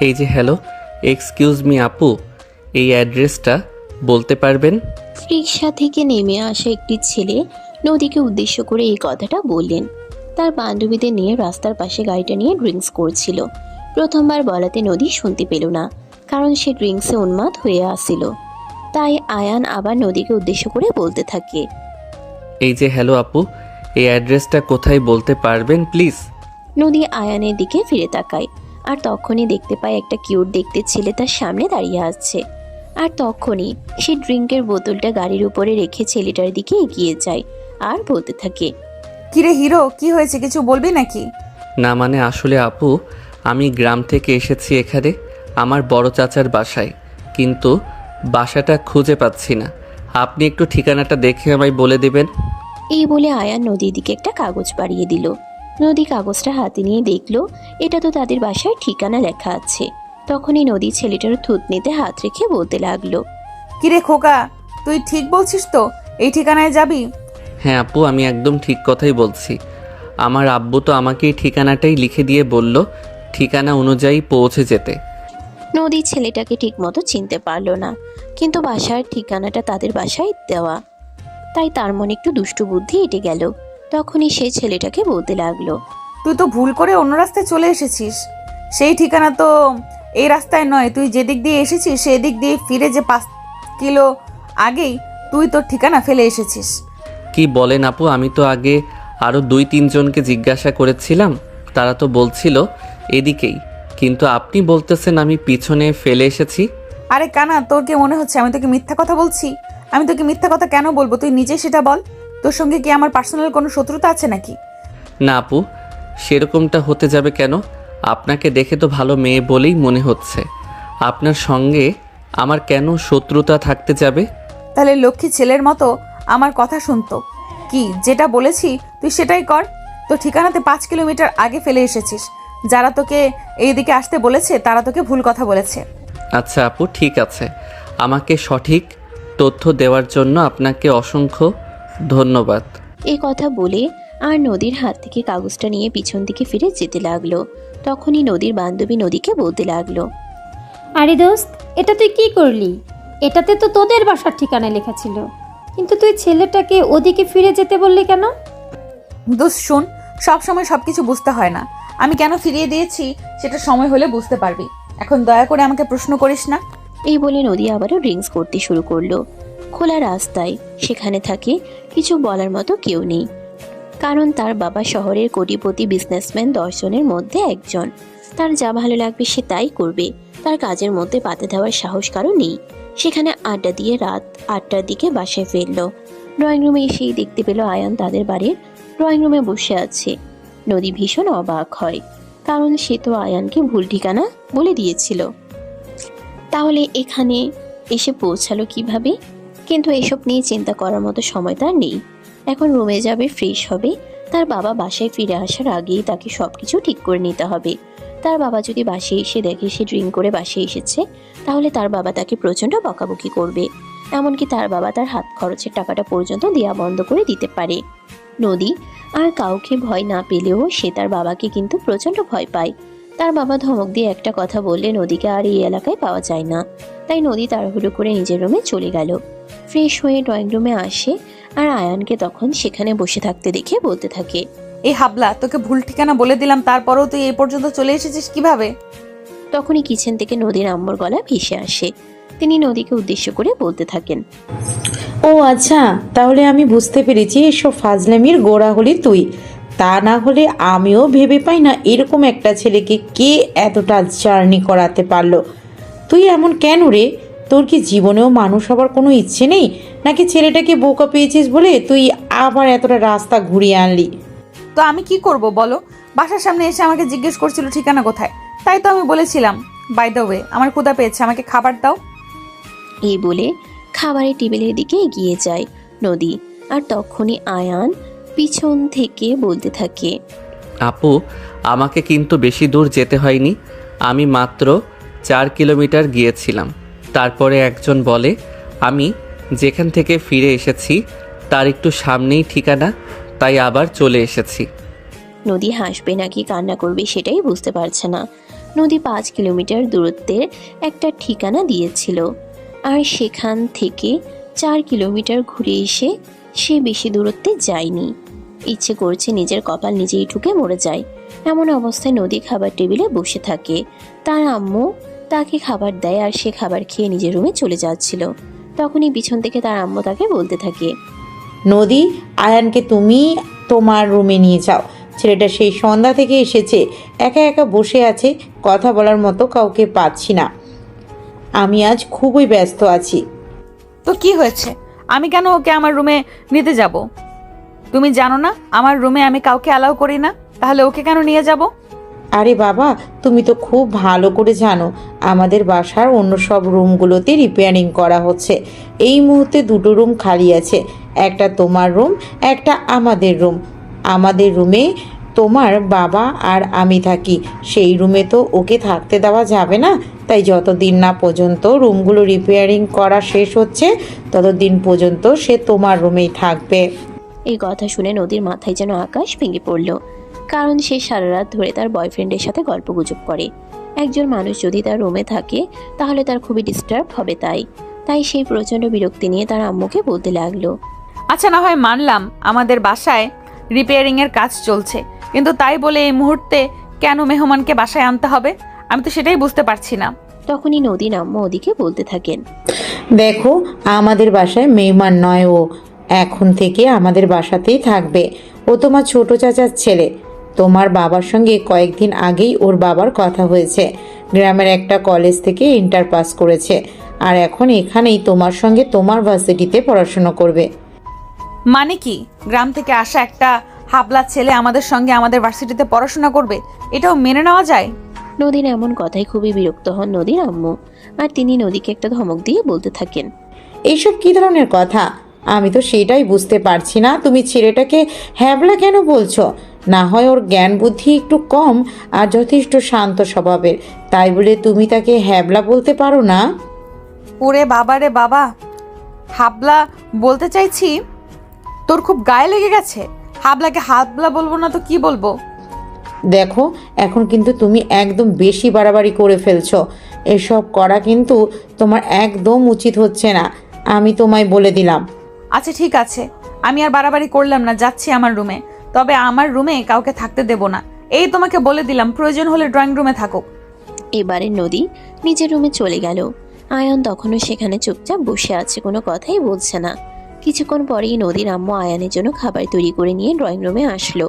এই যে hello, excuse me আপু, এই অ্যাড্রেসটা বলতে পারবেন? রিকশা থেকে নেমে আসা একটি ছেলে নদীকে উদ্দেশ্য করে এই কথাটা বললেন। তার বান্ধবীদের নিয়ে রাস্তার পাশে গাড়িটা নিয়ে ড্রিঙ্কস করছিল। প্রথমবার বলাতে নদী শুনতে পেল না, কারণ সে ড্রিঙ্কসে উন্মাদ হয়ে আসছিল। তাই আয়ান আবার নদীকে উদ্দেশ্য করে বলতে থাকে। এই যে হ্যালো আপু, এই অ্যাড্রেসটা কোথায় বলতে পারবেন প্লিজ? নদী আয়ানের দিকে ফিরে তাকায়, আর তখনই দেখতে পায় একটা কিউট দেখতে ছেলে তার সামনে দাঁড়িয়ে আছে। আর তখনই সে ড্রিঙ্কের বোতলটা গাড়ির উপরে রেখে ছেলেটার দিকে এগিয়ে যায় আর বলতে থাকে। কিরে হিরো, কি হয়েছে, কিছু বলবি নাকি? না মানে আসলে আপু, আমি গ্রাম থেকে এসেছি এখানে আমার বড় চাচার বাসায়, কিন্তু বাসাটা খুঁজে পাচ্ছি না। আপনি একটু ঠিকানাটা দেখে আমায় বলে দেবেন? এই বলে আয়ান নদীর দিকে একটা কাগজ বাড়িয়ে দিল। নদী কাগজটা হাতে নিয়ে দেখলো এটা তো তাদের বাসার ঠিকানা লেখা আছে। তখনই নদী ছেলেটার থুতনিতে হাত রেখে বলতে লাগলো। কিরে খোকা, তুই ঠিক বলছিস তো? এই ঠিকানায় যাবি? হ্যাঁ আপু, আমি একদম ঠিক কথাই বলছি। আমার আব্বু তো আমাকে এই ঠিকানাটাই লিখে দিয়ে বলল ঠিকানা অনুযায়ী পৌঁছে যেতে। নদী ছেলেটাকে ঠিক মতো চিনতে পারলো না, কিন্তু বাসার ঠিকানাটা তাদের বাসায় দেওয়া। তাই তার মনে একটু দুষ্টু বুদ্ধি এঁটে গেল। তখনই সে ছেলেটাকে বলতে লাগলো। তুই তো ভুল করে অন্য রাস্তায় চলে এসেছিস। সেই ঠিকানা তো এই রাস্তায় নয়। তুই যেদিক দিয়ে এসেছিস সেই দিক দিয়ে ফিরে যে 5 কিলো আগেই তুই তোর ঠিকানা ফেলে এসেছিস। কি বলেন আপু, আমি তো আগে আরও 2-3 জনকে জিজ্ঞাসা করেছিলাম, তারা তো বলছিল এদিকেই, কিন্তু আপনি বলতেছেন আমি পিছনে ফেলে এসেছি। আরে কানা, তোর কি মনে হচ্ছে আমি তোকে মিথ্যা কথা বলছি? আমি তোকে মিথ্যা কথা কেন বলবো, তুই নিজে সেটা বল। তোর সঙ্গে কি আমার পার্সোনাল কোনো শত্রুতা আছে নাকি? না আপু, সেরকমটা হতে যাবে কেন? আপনাকে দেখে তো ভালো মেয়ে বলেই মনে হচ্ছে, আপনার সঙ্গে আমার কেন শত্রুতা থাকতে যাবে? তাহলে লক্ষ্মী ছেলের মতো আমার কথা শুনতো। কি যেটা বলেছি তুই সেটাই কর। তো ঠিকানাতে 5 কিলোমিটার আগে ফেলে এসেছিস। যারা তোকে এইদিকে আসতে বলেছে তারা তোকে ভুল কথা বলেছে। আচ্ছা আপু, ঠিক আছে, আমাকে সঠিক তথ্য দেওয়ার জন্য আপনাকে অসংখ্য ধন্যবাদ। এই কথা বলে আর নদীর হাত থেকে কাগজটা নিয়ে পিছন দিকে ফিরে যেতে লাগলো। তখনই নদীর বান্ধবী নদীকে বলতে লাগলো। আরে দোস্ত, এটা তুই কি করলি? এটাতে তো তোদের বাসার ঠিকানা লেখা ছিল, কিন্তু তুই ছেলেটাকে ওদিকে ফিরে যেতে বললি কেন? দোষ শুন, সব সময় সবকিছু বুঝতে হয় না। আমি কেন ফিরিয়ে দিয়েছি সেটা সময় হলে বুঝতে পারবি। এখন দয়া করে আমাকে প্রশ্ন করিস না। এই বলে নদী আবারও ড্রিঙ্কস করতে শুরু করলো। খোলা রাস্তায়, সেখানে থাকে কিছু বলার মতো কেউ নেই, কারণ তার বাবা শহরের কোটিপতি বিজনেসম্যান 10 জনের মধ্যে একজন। তার যা ভালো লাগবে সে তাই করবে, তার কাজের মধ্যে পাতে দেওয়ার সাহস কারো নেই। সেখানে আড্ডা দিয়ে রাত 8টার দিকে বাসায় ফিরল। ড্রয়িং রুমে এসেই দেখতে পেল আয়ান তাদের বাড়ির ড্রয়িং রুমে বসে আছে। নদী ভীষণ অবাক হয়, কারণ সে তো আয়ানকে ভুল ঠিকানা বলে দিয়েছিল। তাহলে এখানে এসে পৌঁছালো কিভাবে? কিন্তু এসব নিয়ে চিন্তা করার মতো সময় তার নেই। এখন রুমে যাবে, ফ্রেশ হবে। তার বাবা বাসায় ফিরে আসার আগেই তাকে সবকিছু ঠিক করে নিতে হবে। তার বাবা যদি বাসায় এসে দেখে সে ড্রিঙ্ক করে বাসায় এসেছে, তাহলে তার বাবা তাকে প্রচণ্ড বকাবকি করবে। এমনকি তার বাবা তার হাত খরচের টাকাটা পর্যন্ত দেওয়া বন্ধ করে দিতে পারে। নদী আর কাউকে ভয় না পেলেও সে তার বাবাকে কিন্তু প্রচণ্ড ভয় পায়। তার বাবা ধমক দিয়ে একটা কথা বললে নদীকে আর এই এলাকায় পাওয়া যায় না। তাই নদী তাড়াহুড়ো করে নিজের রুমে চলে গেল। ফ্রেশ হয়ে ড্রয়িং রুমে আসে, আর আয়ানকে তখন সেখানে বসে থাকতে দেখে বলতে থাকে। এই হাবলা, তোকে ভুল ঠিকানা বলে দিলাম, তারপরেও তুই এই পর্যন্ত চলে এসেছিস কিভাবে? তখনই কিচেন থেকে নদীর আম্মুর গলা ভেসে আসে। তিনি নদীকে উদ্দেশ্য করে বলতে থাকেন। ও আচ্ছা, তাহলে আমি বুঝতে পেরেছি এসব ফাজলামির গোড়া হলি তুই। তা না হলে আমিও ভেবে পাই না এরকম একটা ছেলেকে কে এতটা জার্নি করাতে পারলো। তুই এমন কেন রে? তোর কি জীবনেও মানুষ হবার কোনো ইচ্ছে নেই, নাকি ছেলেটাকে বোকা পেয়েছিস বলে তুই আবার এতটা রাস্তা ঘুরিয়ে আনলি? তো আমি কি করব বলো? বাসার সামনে এসে আমাকে জিজ্ঞেস করছিল ঠিকানা কোথায়, তাই তো আমি বলেছিলাম বাই দ্য ওয়ে আমার ক্ষুধা পেয়েছে, আমাকে খাবার দাও। এই বলে খাবারের টেবিলের দিকে এগিয়ে যায় নদী। আর তখনই আয়ান পিছন থেকে বলতে থাকে। আপু, আমাকে কিন্তু বেশি দূর যেতে হয়নি, আমি মাত্র 4 কিলোমিটার গিয়েছিলাম। তারপরে একজন বলে আমি যেখান থেকে ফিরে এসেছি তার একটু সামনেই ঠিকানা, তাই আবার চলে এসেছি। নদী হাসবে নাকি কান্না করবে সেটাই বুঝতে পারছে না। নদী 5 কিলোমিটার দূরত্বের একটা ঠিকানা দিয়েছিল, আর সেখান থেকে 4 কিলোমিটার ঘুরে এসে সে বেশি দূরত্বে যায়নি। ইচ্ছে করছে নিজের কপাল নিজেই ঠুকে মরে যায়। এমন অবস্থায় নদী খাবার টেবিলে বসে থাকে। তার আম্মু তাকে খাবার দেয় আর সে খাবার খেয়ে নিজের রুমে চলে যাচ্ছিল। তখনই পিছন থেকে তার আম্মু তাকে বলতে থাকে, নদী, আয়ানকে তুমি তোমার রুমে নিয়ে যাও। ছেলেটা সেই সন্ধ্যা থেকে এসেছে, একা একা বসে আছে, কথা বলার মতো কাউকে পাচ্ছি না। আমি আজ খুবই ব্যস্ত আছি। তো কি হয়েছে? আমি কেন ওকে আমার রুমে নিতে যাব? তুমি জানো না আমার রুমে আমি কাউকে অ্যালাউ করি না, তাহলে ওকে কেন নিয়ে যাব? আরে বাবা, তুমি তো খুব ভালো করে জানো আমাদের বাসার অন্য সব রুমগুলোতে রিপেয়ারিং করা হচ্ছে। এই মুহূর্তে 2টো রুম খালি আছে, একটা তোমার রুম, একটা আমাদের রুম। আমাদের রুমে তোমার বাবা আর আমি থাকি, সেই রুমে তো ওকে থাকতে দেওয়া যাবে না। তাই যতদিন না পর্যন্ত রুমগুলো রিপেয়ারিং করা শেষ হচ্ছে ততদিন পর্যন্ত সে তোমার রুমেই থাকবে। এই কথা শুনে নদীর মাথায় যেন আকাশ ভেঙে পড়ল। কারণ সে সারা রাত ধরে তার বয়ফ্রেন্ডের সাথে গল্পগুজব করে। একজন মানুষ যদি তার রুমে থাকে তাহলে তার খুবই ডিস্টার্ব হবে। তাই সেই প্রচণ্ড বিরক্তি নিয়ে তার আম্মুকে বলতে লাগলো, আচ্ছা, না হয় মানলাম আমাদের বাসায় রিপেয়ারিংয়ের কাজ চলছে, কিন্তু তাই বলে এই মুহূর্তে কেন মেহমানকে বাসায় আনতে হবে? আমি তো সেটাই বুঝতে পারছি না। তখনই নদীর আম্মু ওদিকে বলতে থাকেন, দেখো, আমাদের বাসায় মেহমান নয়, ও এখন থেকে আমাদের বাসাতেই থাকবে। ও তোমার ছোট চাচার ছেলে। তোমার বাবার সঙ্গে কয়েকদিন আগেই ওর বাবার কথা হয়েছে। গ্রামের একটা কলেজ থেকে ইন্টার পাস করেছে, আর এখন এখানেই তোমার সঙ্গে তোমার ভার্সিটিতে পড়াশোনা করবে। মানে কি, গ্রাম থেকে আসা একটা হাবলা ছেলে আমাদের সঙ্গে আমাদের ভার্সিটিতে পড়াশোনা করবে? এটাও মেনে নেওয়া যায়? নদীর এমন কথায় খুবই বিরক্ত হন নদীর আম্মু, আর তিনি নদীকে একটা ধমক দিয়ে বলতে থাকেন, এইসব কী ধরনের কথা? আমি তো সেটাই বুঝতে পারছি না, তুমি ছেলেটাকে হ্যাবলা কেন বলছো? না হয় ওর জ্ঞান বুদ্ধি একটু কম আর যথেষ্ট শান্ত স্বভাবের, তাই বলে তুমি তাকে হ্যাবলা বলতে পারো না? ওরে বাবা রে বাবা, হাবলা বলতে চাইছি? তোর খুব গায়ে লেগে গেছে? হাবলাকে হাবলা বলবো না তো কি বলবো? দেখো, এখন কিন্তু তুমি একদম বেশি বাড়াবাড়ি করে ফেলছো। এসব করা কিন্তু তোমার একদম উচিত হচ্ছে না, আমি তোমায় বলে দিলাম। আচ্ছা ঠিক আছে, আমি আর বাড়াবাড়ি করলাম না, যাচ্ছি আমার রুমে। তবে আমার রুমে কাউকে থাকতে দেব না, এই তোমাকে বলে দিলাম। প্রয়োজন হলে ড্রয়িং রুমে থাকুক। এবারে নদী নিজের রুমে চলে গেল। আয়ান তখনও সেখানে চুপচাপ বসে আছে, কোনো কথাই বলছে না। কিছুক্ষণ পরেই নদীর আম্মু আয়ানের জন্য খাবার তৈরি করে নিয়ে ড্রয়িং রুমে আসলো,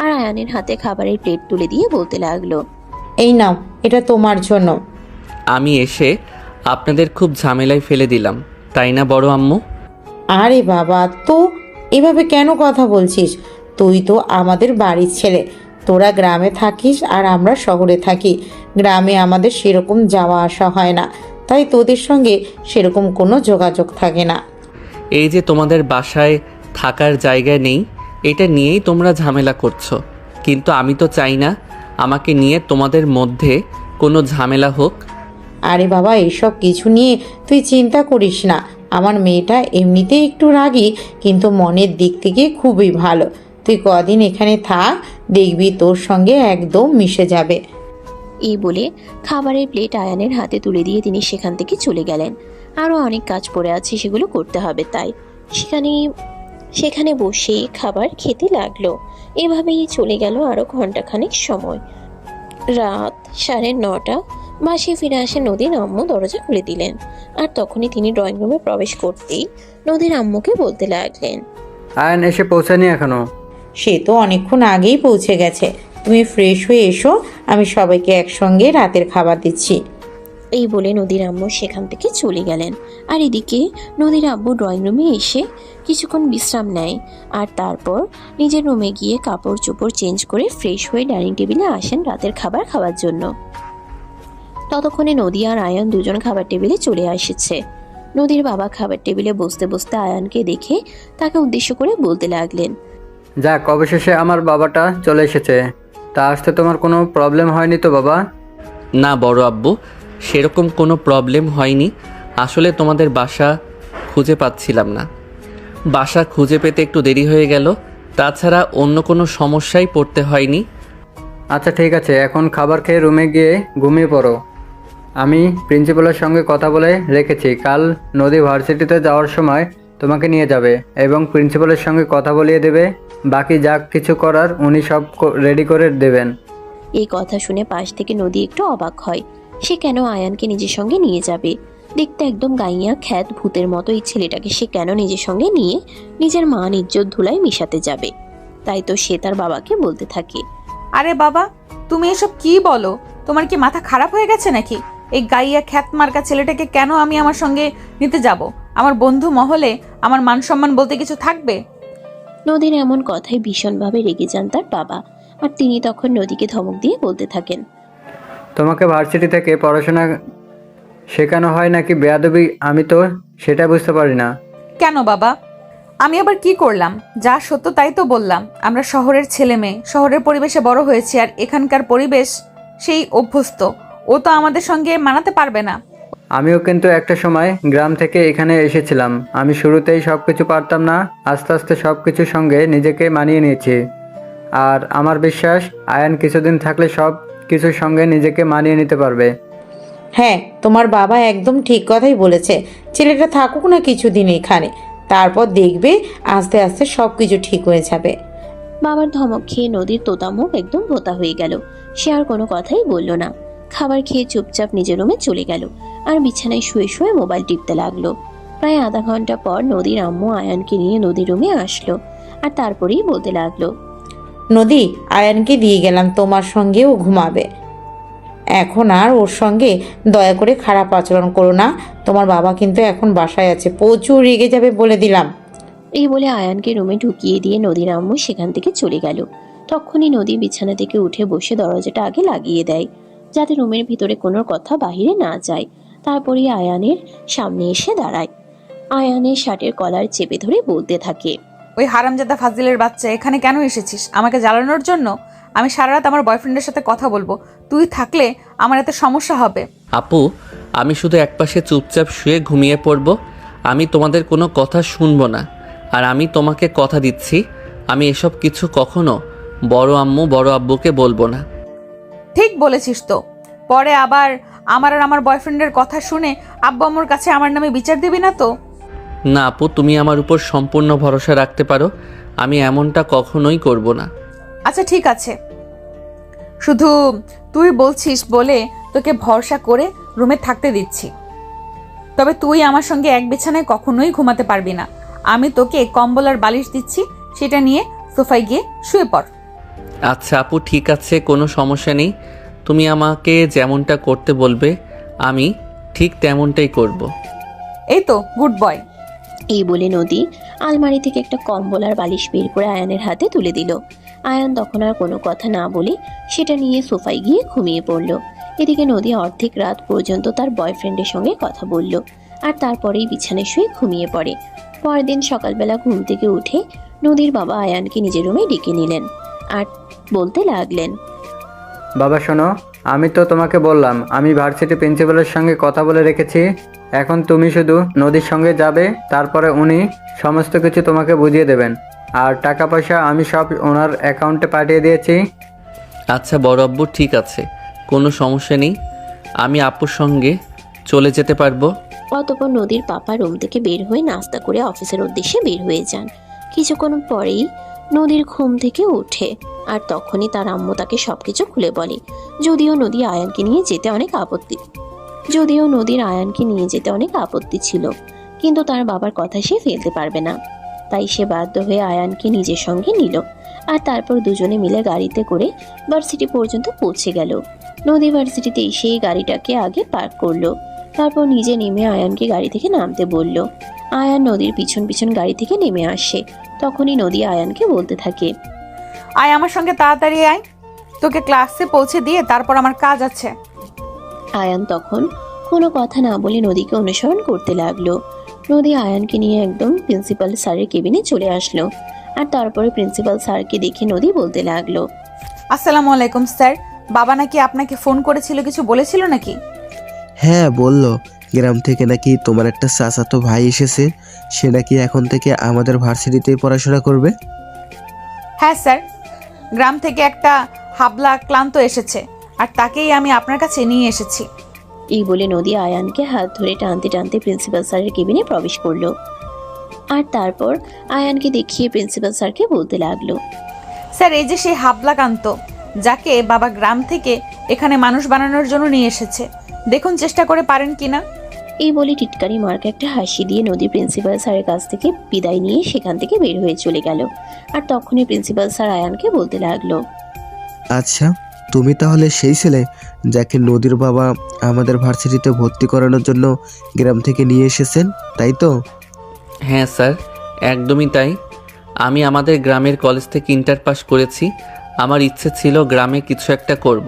আর আয়ানের হাতে খাবারের প্লেট তুলে দিয়ে বলতে লাগলো, এই নাও, এটা তোমার জন্য। আমি এসে আপনাদের খুব ঝামেলায় ফেলে দিলাম, তাই না বড় আম্মু? আরে বাবা, তো এভাবে কেন কথা বলছিস? তুই তো আমাদের বাড়ির ছেলে। তোরা গ্রামে থাকিস আর আমরা শহরে থাকি। গ্রামে আমাদের সেরকম যাওয়া আসা হয় না, তাই তোদের সঙ্গে সেরকম কোনো যোগাযোগ থাকে না। এই যে তোমাদের বাসায় থাকার জায়গা নেই, এটা নিয়েই তোমরা ঝামেলা করছো। কিন্তু আমি তো চাই না আমাকে নিয়ে তোমাদের মধ্যে কোনো ঝামেলা হোক। আরে বাবা, এইসব কিছু নিয়ে তুই চিন্তা করিস না। আমার মেয়েটা এমনিতেই একটু রাগী, কিন্তু মনের দিক থেকে খুবই ভালো। তুই কদিন এখানে থাক, দেখবি তোর সঙ্গে একদম মিশে যাবে। এই বলে খাবারের প্লেট আয়ানের হাতে তুলে দিয়ে তিনি সেখান থেকে চলে গেলেন। আরও অনেক কাজ পড়ে আছে, সেগুলো করতে হবে। তাই সেখানে বসে খাবার খেতে লাগলো। এভাবেই চলে গেল আরও ঘন্টাখানেক সময়। রাত 9:30 বাসে ফিরে আসে নদীর আম্মু দরজা খুলে দিলেন। আর তখনই তিনি ড্রয়িং রুমে প্রবেশ করতেই নদীর আম্মুকে বলতে লাগলেন, আয়ন এসে পৌঁছায়নি এখনো? সে তো অনেকক্ষণ আগেই পৌঁছে গেছে। তুমি ফ্রেশ হয়ে এসো, আমি সবাইকে একসঙ্গে রাতের খাবার দিচ্ছি। এই বলে নদীর আম্মু সেখান থেকে চলে গেলেন। আর এদিকে নদীর আব্বু ড্রয়িং রুমে এসে কিছুক্ষণ বিশ্রাম নেয়, আর তারপর নিজের রুমে গিয়ে কাপড় চোপড় চেঞ্জ করে ফ্রেশ হয়ে ডাইনিং টেবিলে আসেন রাতের খাবার খাওয়ার জন্য। ততক্ষণে নদী আর আয়ান দুজন খাবার টেবিলে চলে এসেছে। নদীর বাবা খাবার টেবিলে বসতে বসতে আয়ানকে দেখে তাকে উদ্দেশ্য করে বলতে লাগলেন, যাক, অবশেষে আমার বাবাটা চলে এসেছে। তা আসতে তোমার কোনো প্রবলেম হয়নি তো বাবা? না বড় আব্বু, সেরকম কোনো প্রবলেম হয়নি। আসলে তোমাদের বাসা খুঁজে পাচ্ছিলাম না, বাসা খুঁজে পেতে একটু দেরি হয়ে গেল। তাছাড়া অন্য কোনো সমস্যায় পড়তে হয়নি। আচ্ছা ঠিক আছে, এখন খাবার খেয়ে রুমে গিয়ে ঘুমিয়ে পড়ো। আমি প্রিন্সিপালের সঙ্গে কথা বলে রেখেছি, কাল নদী ভার্সিটিতে যাওয়ার সময় তোমাকে নিয়ে যাবে এবং প্রিন্সিপালের সঙ্গে কথা বলিয়ে দেবে। বাকি যা কিছু করার উনি সব রেডি করে দেবেন। এই কথা শুনে পাশ থেকে নদী একটু অবাক হয়। সে কেন আয়ানকে নিজের সঙ্গে নিয়ে যাবে? দেখতে একদম গাইয়া খ্যাত ভূতের মতো এই ছেলেটাকে সে কেন নিজের সঙ্গে নিয়ে নিজের মান ইজ্জত ধুলায় মিশাতে যাবে? তাই তো সে তার বাবাকে বলতে থাকে, আরে বাবা, তুমি এসব কি বলো? তোমার কি মাথা খারাপ হয়ে গেছে নাকি? এই গাইয়া খ্যাত মার্কা ছেলেটাকে কেন আমি আমার সঙ্গে নিতে যাব? আমার বন্ধু মহলে আমার মান সম্মান বলতে কিছু থাকবে? নদীর এমন কথায় ভীষণভাবে রেগে যান তার বাবা। আর তিনি তখন নদীকে ধমক দিয়ে বলতে থাকেন, তোমাকে ভার্সিটি থেকে পড়াশোনা শেখানো হয় নাকি বেয়াদবি, আমি তো সেটা বুঝতে পারি না। কেন বাবা, আমি আবার কি করলাম? যা সত্য তাই তো বললাম। আমরা শহরের ছেলে মেয়ে, শহরের পরিবেশে বড় হয়েছি, আর এখানকার পরিবেশ সেই অভ্যস্ত। ও তো আমাদের সঙ্গে মানাতে পারবে না। আমিও কিন্তু একটা সময় গ্রাম থেকে এখানে এসেছিলাম। আমি শুরুতেই সব কিছু পারতাম না, আস্তে আস্তে সব কিছুর সঙ্গে নিজেকে মানিয়ে নিয়েছি। আর আমার বিশ্বাস আয়ান কিছুদিন থাকলে সব কিছুর সঙ্গে নিজেকে মানিয়ে নিতে পারবে। হ্যাঁ, তোমার বাবা একদম ঠিক কথাই বলেছে। ছেলেটা থাকুক না কিছুদিন এখানে, তারপর দেখবে আস্তে আস্তে সব কিছু ঠিক হয়ে যাবে। বাবার ধমক খেয়ে নদীর তোতা মুখ একদম ভোতা হয়ে গেল। সে আর কোনো কথাই বলল না। খাবার খেয়ে চুপচাপ নিজের রুমে চলে গেল আর বিছানায় শুয়ে শুয়ে মোবাইল টিপতে লাগলো। প্রায় আধা ঘন্টা পর নদীর আম্মু আয়ানকে নিয়ে নদীর রুমে আসলো আর তারপরেই বলতে লাগলো, নদী, আয়ানকে দিয়ে গেলাম, তোমার সঙ্গেও ঘুমাবে। এখন আর ওর সঙ্গে দয়া করে খারাপ আচরণ করো না। তোমার বাবা কিন্তু এখন বাসায় আছে, প্রচুর রেগে যাবে বলে দিলাম। এই বলে আয়ানকে রুমে ঢুকিয়ে দিয়ে নদীর আম্মু সেখান থেকে চলে গেল। তখনই নদী বিছানা থেকে উঠে বসে দরজাটা আগে লাগিয়ে দেয়, যাতে রুমের ভিতরে কোনো কথা বাহিরে না যায়। তারপরে আয়ানের সামনে এসে দাঁড়ায়। আয়ানের শার্টের কলার চেপে ধরে বলতে থাকে, ওই হারামজাদা ফাজিলের বাচ্চা, এখানে কেন এসেছিস? আমাকে জ্বালানোর জন্য? আমি সারা রাত আমার বয়ফ্রেন্ডের সাথে কথা বলবো, তুই থাকলে আমার এতে সমস্যা হবে। আপু, আমি শুধু একপাশে চুপচাপ শুয়ে ঘুমিয়ে পড়ব। আমি তোমাদের কোনো কথা শুনবো না। আর আমি তোমাকে কথা দিচ্ছি, আমি এসব কিছু কখনো বড় আম্মু বড় আব্বুকে বলবো না। ঠিক বলেছিস তো। পরে আবার আমার আর আমার বয়ফ্রেন্ডের কথা শুনে আব্বু আম্মুর কাছে আমার নামে বিচার দিবি না তো? না আপু, তুমি আমার উপর সম্পূর্ণ ভরসা রাখতে পারো। আমি এমনটা কখনোই করব না। আচ্ছা ঠিক আছে, শুধু তুই বলছিস বলে তোকে ভরসা করে রুমে থাকতে দিচ্ছি। তবে তুই আমার সঙ্গে এক বিছানায় কখনোই ঘুমাতে পারবি না। আমি তোকে কম্বল আর বালিশ দিচ্ছি, সেটা নিয়ে সোফায় গিয়ে শুয়ে পড়। আচ্ছা আপু, ঠিক আছে, কোনো সমস্যা নেই। তুমি আমাকে যেমনটা করতে বলবে আমি ঠিক তেমনটাই করব। এই তো গুড বয়। এই বলে নদী আলমারি থেকে একটা কম্বল আর বালিশ বের করে আয়ানের হাতে তুলে দিল। আয়ান তখন আর কোনো কথা না বলে সেটা নিয়ে সোফায় গিয়ে ঘুমিয়ে পড়ল। এদিকে নদী অর্ধেক রাত পর্যন্ত তার বয়ফ্রেন্ডের সঙ্গে কথা বলল আর তারপরেই বিছানায় শুয়ে ঘুমিয়ে পড়ে। পরের দিন সকালবেলা ঘুম থেকে উঠে নদীর বাবা আয়ানকে নিজের রুমে ডেকে নিলেন আর বলতে লাগলেন, বাবা শোনো, আমি তো তোমাকে বললাম আমি ভার্সিটি প্রিন্সিপালের সঙ্গে কথা বলে রেখেছি। এখন তুমি শুধু নদীর সঙ্গে যাবে, তারপরে উনি সমস্ত কিছু তোমাকে বুঝিয়ে দেবেন। আর টাকা পয়সা আমি সব ওনার অ্যাকাউন্টে পাঠিয়ে দিয়েছি। আচ্ছা বড় আব্বু, ঠিক আছে, কোনো সমস্যা নেই। আমি আপুর সঙ্গে চলে যেতে পারবো। অতঃপর নদীর পাপা রুম থেকে বের হয়ে নাস্তা করে অফিসের উদ্দেশ্যে বের হয়ে যান। কিছুক্ষণ পরেই নদীর ঘুম থেকে ওঠে আর তখনই তার আম্মু তাকে সবকিছু খুলে বলে। যদিও নদীর আয়ানকে নিয়ে যেতে অনেক আপত্তি ছিল, কিন্তু তার বাবার কথা সে ফেলতে পারবে না। তাই সে বাধ্য হয়ে আয়ানকে নিজের সঙ্গে নিল আর তারপর দুজনে মিলে গাড়িতে করে ভার্সিটি পর্যন্ত পৌঁছে গেল। নদী ভার্সিটিতে এসে গাড়িটাকে আগে পার্ক করলো, তারপর নিজে নেমে আয়ানকে গাড়ি থেকে নামতে বলল। আয়ান নদীর পিছন পিছন গাড়ি থেকে নেমে আসে। তখনই নদী আয়ানকে বলতে থাকে, আয় আমার সঙ্গে তাড়াতাড়ি আয়, তোকে ক্লাসে পৌঁছে দিয়ে তারপর আমার কাজ আছে। আয়ান তখন কোনো কথা না বলে নদীকে অনুসরণ করতে লাগলো। নদী আয়ানকে নিয়ে একদম প্রিন্সিপাল স্যারের কেবিনে চলে আসলো আর তারপরে প্রিন্সিপাল স্যারকে দেখে নদী বলতে লাগলো, আসসালামু আলাইকুম স্যার। বাবা নাকি আপনাকে ফোন করেছিল, কিছু বলেছিল নাকি? হ্যাঁ বললো, গ্রাম থেকে নাকি তোমার একটা চাচাতো ভাই এসেছে, সে নাকি এখন থেকে আমাদের ভার্সিটিতেই পড়াশোনা করবে। হ্যাঁ স্যার, গ্রাম থেকে একটা হাবলা ক্লান্ত এসেছে, আর তাকেই আমি আপনার কাছে নিয়ে এসেছি। এই বলে নদী আয়ানকে হাত ধরে টানতে টানতে প্রিন্সিপাল স্যারের কেবিনে প্রবেশ করলো। আর তারপর আয়ানকে দেখিয়ে প্রিন্সিপাল স্যারকে বলতে লাগলো, স্যার, এই যে সেই হাবলাকান্ত, যাকে বাবা গ্রাম থেকে এখানে মানুষ বানানোর জন্য নিয়ে এসেছে, দেখুন চেষ্টা করে পারেন কিনা। এই বলে টিটকারি মার্ক একটা হাসি দিয়ে নদী প্রিন্সিপাল স্যারের কাছ থেকে বিদায় নিয়ে সেখান থেকে বের হয়ে চলে গেল। আর তখনই প্রিন্সিপাল স্যার আয়ানকে বলতে লাগলো, আচ্ছা, তুমি তাহলে সেই ছেলে যাকে নদীর বাবা আমাদের ভার্সিটিতে ভর্তি করানোর জন্য গ্রাম থেকে নিয়ে এসেছেন, তাই তো? হ্যাঁ স্যার, একদমই তাই। আমি আমাদের গ্রামের কলেজ থেকে ইন্টার পাস করেছি। আমার ইচ্ছে ছিল গ্রামে কিছু একটা করব।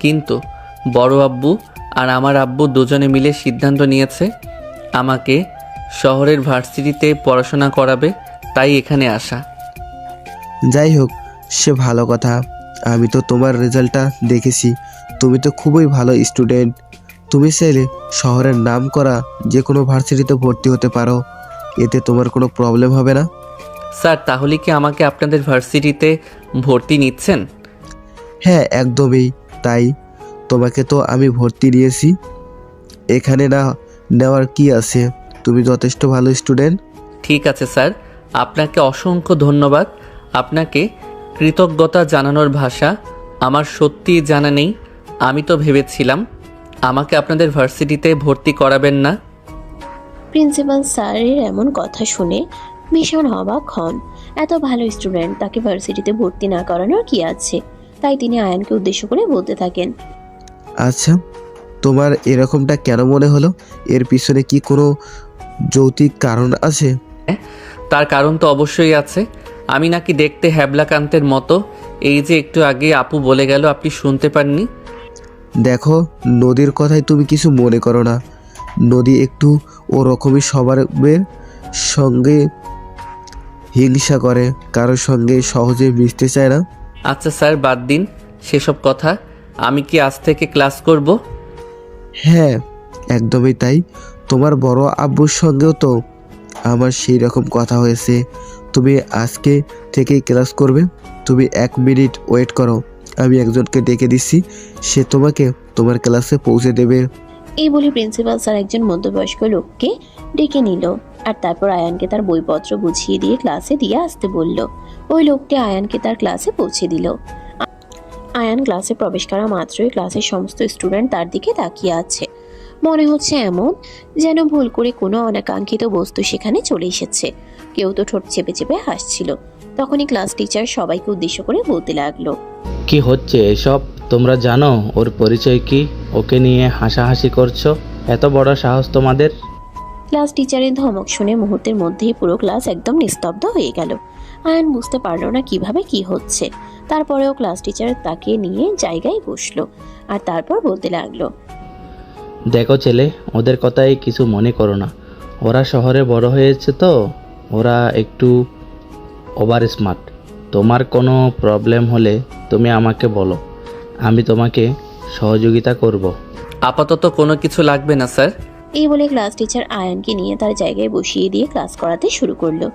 কিন্তু বড় আব্বু আর আমার আব্বু দুজনে মিলে সিদ্ধান্ত নিয়েছে আমাকে শহরের ভার্সিটিতে পড়াশোনা করাবে, তাই এখানে আসা। যাই হোক, সে ভালো কথা। আমি তো তোমার রেজাল্টটা দেখেছি, তুমি তো খুবই ভালো স্টুডেন্ট। তুমি চাইলে শহরের নাম করা যে কোনো ভার্সিটিতে ভর্তি হতে পারো, এতে তোমার কোনো প্রবলেম হবে না। স্যার, তাহলে কি আমাকে আপনাদের ভার্সিটিতে ভর্তি নিচ্ছেন? হ্যাঁ, একদমই তাই। তোমাকে তো আমি ভর্তি নিয়েছি, এখানে না নেওয়ার কি আছে? তুমি যথেষ্ট ভালো স্টুডেন্ট। ঠিক আছে স্যার, আপনাকে অসংখ্য ধন্যবাদ। আপনাকে কৃতজ্ঞতা জানানোর ভাষা আমার সত্যিই জানা নেই। আমি তো ভেবেছিলাম আমাকে আপনাদের ভার্সিটিতে ভর্তি করাবেন না। প্রিন্সিপাল স্যারের এমন কথা শুনে ভীষণ অবাক হন। এত ভালো স্টুডেন্ট, তাকে ভার্সিটিতে ভর্তি না করানোর কি আছে? তাই তিনি আয়ানকে উদ্দেশ্য করে বলতে থাকেন, আচ্ছা, তোমার এরকমটা কেন মনে হলো? এর পিছনে কি কোনো যৌক্তিক কারণ আছে? তার কারণ তো অবশ্যই আছে। আমি নাকি দেখতে হ্যাবলাকান্তের মতো। এই যে একটু আগে আপু বলে গেল, আপনি শুনতে পাননি? দেখো, নদীর কথায় তুমি কিছু মনে করো না। নদী একটু ওরকমই সবার সঙ্গে হিংসা করে, কারোর সঙ্গে সহজে মিশতে চায় না। আচ্ছা স্যার, বাদ দিন সেসব কথা। আমি কি আজ থেকে ক্লাস করব? হ্যাঁ, একদমই তাই। তোমার বড় আব্বুর সঙ্গেও তো আমার সেই রকম কথা হয়েছে। তুমি আজকে থেকেই ক্লাস করবে। তুমি 1 মিনিট ওয়েট করো, আমি একজনকে ডেকে দিচ্ছি, সে তোমাকে তোমার ক্লাসে পৌঁছে দেবে। এই বলে প্রিন্সিপাল স্যার একজন মধ্যবয়স্ক লোককে ডেকে নিল। আর তারপর আয়ানকে তার বইপত্র বুঝিয়ে দিয়ে ক্লাসে দিয়ে আসতে বলল। ওই লোকটি আয়ানকে তার ক্লাসে পৌঁছে দিল। আয়ান ক্লাসে প্রবেশ করা মাত্রই ক্লাসের সমস্ত স্টুডেন্ট তার দিকে তাকিয়ে আছে। মনে হচ্ছে এমন যেন ভুল করে কোনো অনাকাঙ্ক্ষিত বস্তু সেখানে চলে এসেছে। কেউ তো ঠোঁট চেপে চেপে হাসছিল। তখনই ক্লাস টিচার সবাইকে উদ্দেশ্য করে বলতে লাগলো, কি হচ্ছে এসব? তোমরা জানো ওর পরিচয় কি? ওকে নিয়ে হাসাহাসি করছো? এত বড় সাহস তোমাদের? ক্লাস টিচারের ধমক শুনে মুহূর্তের মধ্যেই পুরো ক্লাস একদম নিস্তব্ধ হয়ে গেল। আয়ান বুঝতে পারলো না কিভাবে কি হচ্ছে। তারপরেও ক্লাস টিচার তাকে নিয়ে জায়গায় বসলো। আর তারপর বলতে লাগলো, দেখো ছেলে, ওদের কথাই কিছু মনে করো না। ওরা শহরে বড় হয়েছে তো, ওরা একটু ওভার স্মার্ট। তোমার কোনো প্রবলেম হলে তুমি আমাকে বলো, আমি তোমাকে সহযোগিতা করব। আপাতত কোনো কিছু লাগবে না স্যার। এই বলে ক্লাস টিচার আয়ানকে নিয়ে তার জায়গায় বসিয়ে দিয়ে ক্লাস করাতে শুরু করলো।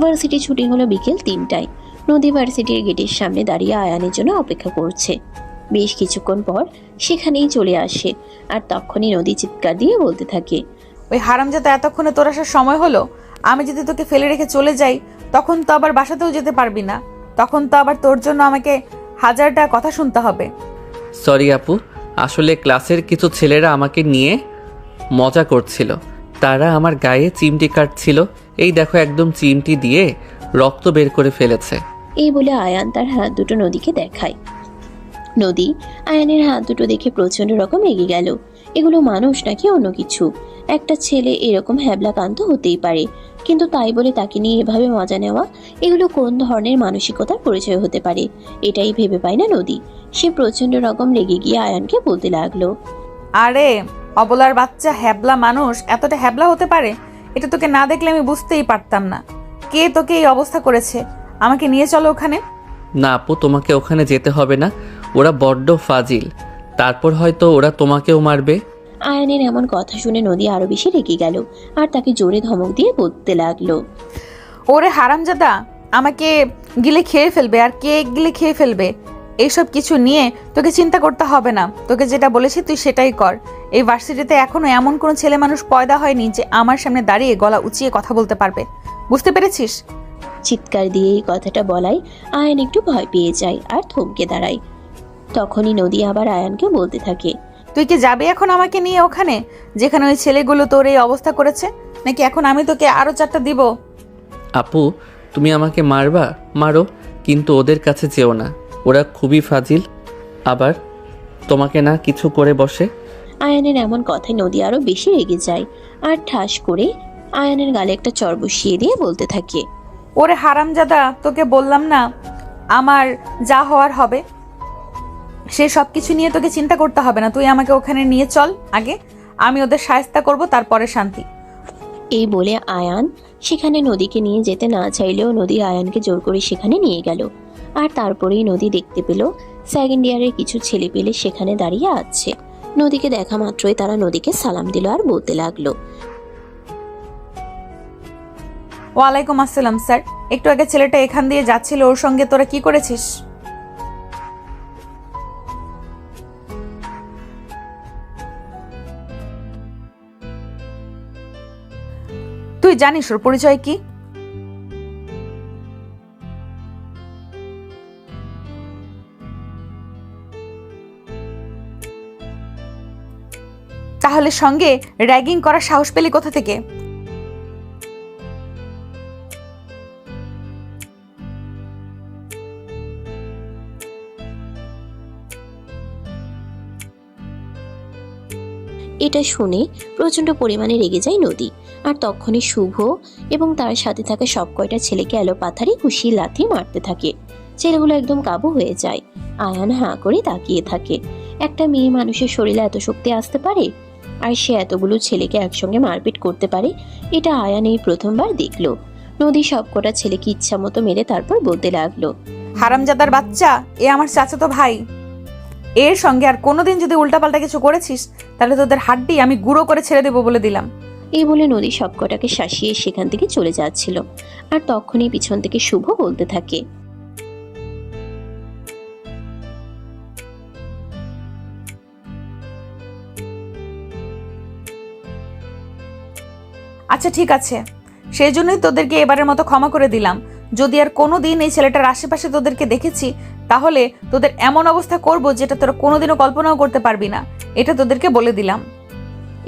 ভার্সিটি ছুটি হলো বিকেল 3টায়। নদী ভার্সিটির গেটের সামনে দাঁড়িয়ে আয়ানের জন্য অপেক্ষা করছে। বেশ কিছুক্ষণ পর সেখানেই চলে আসে। আর তখনই নদী চিৎকার দিয়ে বলতে থাকে, ওই হারামজাদা, এতক্ষণে তোর আসার সময় হলো। আমি যদি তোকে ফেলে রেখে চলে যাই, তখন তো আবার বাসাতেও যেতে পারবি না। তখন তো আবার তোর জন্য আমাকে 1000টা কথা শুনতে হবে। সরি আপু, আসলে ক্লাসের কিছু ছেলেরা আমাকে নিয়ে মজা করছিল। তারা আমার গায়ে চিমটি কাটছিল। এই দেখো, একদম চিমটি দিয়ে রক্ত বের করে ফেলেছে। এই বলে আয়ান তার হাত দুটো নদীকে দেখায়। নদী আয়ানের হাত দুটো দেখে প্রচন্ড রকম রেগে গেল। এগুলো মানুষ নাকি অন্য কিছু? একটা ছেলে এরকম হ্যাবলাকান্ত হতেই পারে, কিন্তু তাই বলে তাকে নিয়ে এভাবে মজা নেওয়া, এগুলো কোন ধরনের মানসিকতার পরিচয় হতে পারে? এটাই ভেবে পায় না নদী। সে প্রচন্ড রকম রেগে গিয়ে আয়ানকে বলতে লাগলো, আরে অবলার বাচ্চা, হ্যাবলা মানুষ এতটা হ্যাবলা হতে পারে? এটা তোকে না দেখলে আমি বুঝতেই পারতাম না। কে তোকে এই অবস্থা করেছে? আমাকে নিয়ে চলো ওখানে। না আপু, তোমাকে ওখানে যেতে হবে না। ওরা বড্ড ফাজিল। তারপর হয়তো ওরা তোমাকেও মারবে। আয়ানের এমন কথা শুনে নদী আরো বেশি রেগে গেল। আর তাকে জোরে ধমক দিয়ে বলতে লাগলো, ওরে হারামজাদা, আমাকে গিলে খেয়ে ফেলবে। আর কে গিলে খেয়ে ফেলবে? এইসব কিছু নিয়ে তোকে চিন্তা করতে হবে না। তোকে যেটা বলেছি তুই সেটাই কর। এই ভার্সিটিতে এখনো এমন কোনো ছেলে মানুষ পয়দা হয়নি যে আমার সামনে দাঁড়িয়ে গলা উঁচিয়ে কথা বলতে পারবে। বুঝতে পেরেছিস? চিৎকার দিয়ে এই কথাটা বলায় আয়ান একটু ভয় পেয়ে যায় আর থমকে দাঁড়ায়। তখনই নদী আবার আয়ানকে বলতে থাকে, তুই কি যাবে এখন আমাকে নিয়ে ওখানে, যেখানে ওই ছেলেগুলো তোর এই অবস্থা করেছে, নাকি এখন আমি তোকে আরো 4টা দিব? আপু, তুমি আমাকে মারবা মারো, কিন্তু ওদের কাছে যেও না। ওরা খুবই ফাজিল, আবার তোমাকে না কিছু করে বসে। আয়ানের এমন কথায় নদী আরো বেশি রেগে যায় আর ঠাস করে আয়ানের গালে একটা চড় বসিয়ে দিয়ে বলতে থাকে, ওরে হারামজাদা, তোকে বললাম না আমার যা হওয়ার হবে, সে সব কিছু নিয়ে তোকে চিন্তা করতে হবে না। তুই আমাকে ওখানে নিয়ে চল আগে, আমি ওদের শায়েস্তা করব, তারপরে শান্তি। এই বলে আয়ান সেখানে নদীকে নিয়ে যেতে না চাইলেও নদী আয়ানকে জোর করে সেখানে নিয়ে গেল। আর তারপরেই নদী দেখতে পেল সেকেন্ড ইয়ারের কিছু ছেলে পেলে সেখানে দাঁড়িয়ে আছে। নদীকে দেখা মাত্রই তারা নদীকে সালাম দিল আর বলতে লাগলো, ওয়ালাইকুম আসসালাম স্যার। একটু আগে ছেলেটা এখান দিয়ে যাচ্ছিল, ওর সঙ্গে তোরা কি করেছিস? তুই জানিস ওর পরিচয় কি? তাহলে সঙ্গে র্যাগিং করার সাহস পেলি কোথা থেকে? এটা শুনে প্রচন্ড পরিমাণে রেগে যায় নদী। আর তখনই শুভ এবং তার সাথে থাকা সব কয়টা ছেলেকে এলোপাথারি ঘুষি লাথি মারতে থাকে। ছেলেগুলো একদম কাবু হয়ে যায়। আয়ান হাঁ করে তাকিয়ে থাকে। একটা মেয়ে মানুষের শরীরে এত শক্তি আসতে পারে, আর সে এতগুলো ছেলেকে একসঙ্গে মারপিট করতে পারে, এটা আয়ান এই প্রথমবার দেখলো। নদী সবকটা ছেলেকে ইচ্ছা মতো মেরে তারপর বলতে লাগলো, হারামজাদার বাচ্চা, এ আমার চাচাতো ভাই। এর সঙ্গে আর কোনোদিন যদি উল্টাপাল্টা কিছু করেছিস তাহলে তোদের হাড্ডি আমি গুঁড়ো করে ছেড়ে দেবো বলে দিলাম। এই বলে নদী সবকটাকে শাসিয়ে সেখান থেকে চলে যাচ্ছিল। আর তখনই পিছন থেকে শুভ বলতে থাকে, আচ্ছা ঠিক আছে, সেই জন্যই তোদেরকে এবারের মতো ক্ষমা করে দিলাম। যদি আর কোনোদিন এই ছেলেটার আশেপাশে তোদেরকে দেখেছি তাহলে তোদের এমন অবস্থা করব যেটা তোরা কোনোদিনও কল্পনাও করতে পারবি না, এটা তোদেরকে বলে দিলাম।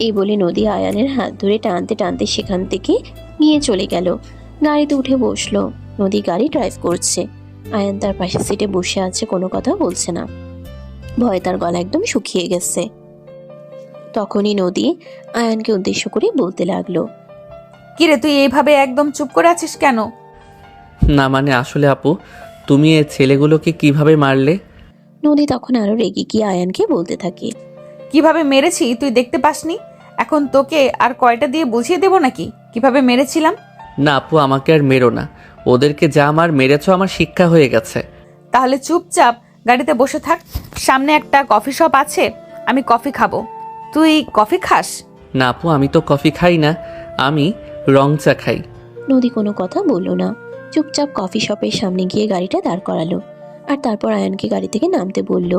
এই বলে নদী আয়ানের হাত ধরে টানতে টানতে সেখান থেকে নিয়ে চলে গেল। গাড়িতে উঠে বসলো। নদী গাড়ি ড্রাইভ করছে। আয়ান তার পাশে সিটে বসে আছে, কোনো কথা বলছে না। ভয়ে তার গলা একদম শুকিয়ে গেছে। তখনই নদী আয়ানকে উদ্দেশ্য করে বলতে লাগলো, কিরে তুই এইভাবে একদম চুপ করে আছিস কেন? না মানে আসলে আপু, তুমি এই ছেলেগুলোকে কিভাবে মারলে? নদী তখন আরো রেগে গিয়ে আয়ানকে বলতে থাকে, কিভাবে মেরেছি তুই দেখতে পাসনি? এখন তোকে আর কয়টা দিয়ে বুঝিয়ে দেবো নাকি কিভাবে মেরেছিলাম? না আপু, আমাকে আর মেরো না। ওদেরকে যা আমার মেরেছো আমার শিক্ষা হয়ে গেছে। তাহলে চুপচাপ গাড়িতে বসে থাক। সামনে একটা কফি শপ আছে, আমি কফি খাবো। তুই কফি খাস? না আপু, আমি তো কফি খাই না, আমি রং চা খাই। নদী কোনো কথা বলল না, চুপচাপ কফি শপের সামনে গিয়ে গাড়িটা দাঁড় করালো। আর তারপর আয়ানকে গাড়ি থেকে নামতে বলল।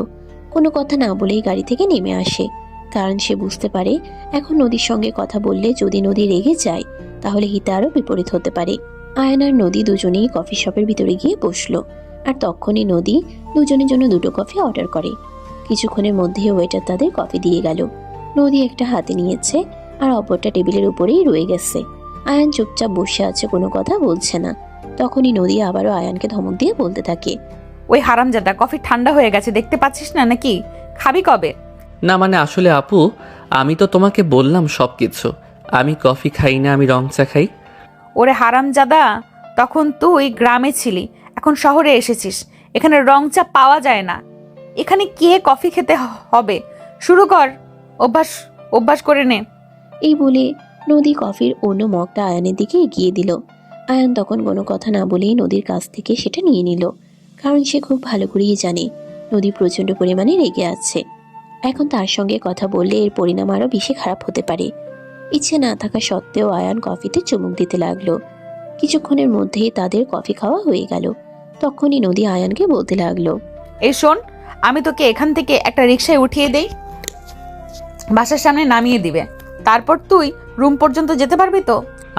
কোনো কথা না বলেই গাড়ি থেকে নেমে আসে, কারণ সে বুঝতে পারে এখন নদীর সঙ্গে কথা বললে যদি নদী রেগে যায় তাহলে হিতে আরও বিপরীত হতে পারে। আয়ান আর নদী দুজনেই কফি শপের ভিতরে গিয়ে বসলো। আর তখনই নদী দুজনের জন্য 2টো কফি অর্ডার করে। কিছুক্ষণের মধ্যেই ওয়েটার তাদের কফি দিয়ে গেল। নদী একটা হাতে নিয়েছে আর অপরটা টেবিলের উপরেই রয়ে গেছে। আয়ান চুপচাপ বসে আছে, কোনো কথা বলছে না। তখনই নদী আবারও আয়ানকে ধমক দিয়ে বলতে থাকে, ওই হারামজাদা, কফি ঠান্ডা হয়ে গেছে, দেখতে পাচ্ছিস না নাকি? খাবি কবে? না মানে আসলে আপু, আমি তো তোমাকে বললাম সব কিছু। আমি কফি খাই না, আমি রং চা খাই। ওরে হারামজাদা, তখন তুই গ্রামে ছিলি, এখন শহরে এসেছিস, এখানে রং চা পাওয়া যায় না। এখানে কে কফি খেতে হবে? শুরু কর, অভ্যাস অভ্যাস করে নে। এই বলে নদী কফির অন্য মগটা আয়ানের দিকে এগিয়ে দিল। আয়ান তখন কোনো কথা না বলেই নদীর কাছ থেকে সেটা নিয়ে নিল, কারণ সে খুব ভালো করেই জানে নদী প্রচণ্ড পরিমাণে রেগে আছে। এখন তার সঙ্গে কথা বললে এর পরিণাম আরও বেশি খারাপ হতে পারে। ইচ্ছে না থাকা সত্ত্বেও আয়ান কফিতে চুমুক দিতে লাগলো। কিছুক্ষণের মধ্যেই তাদের কফি খাওয়া হয়ে গেল। তখনই নদী আয়ানকে বলতে লাগলো, এই শোন, আমি তোকে এখান থেকে একটা রিকশায় উঠিয়ে দেই, বাসার সামনে নামিয়ে দিবে, তারপর তুই রুম পর্যন্ত যেতে পারবি তো?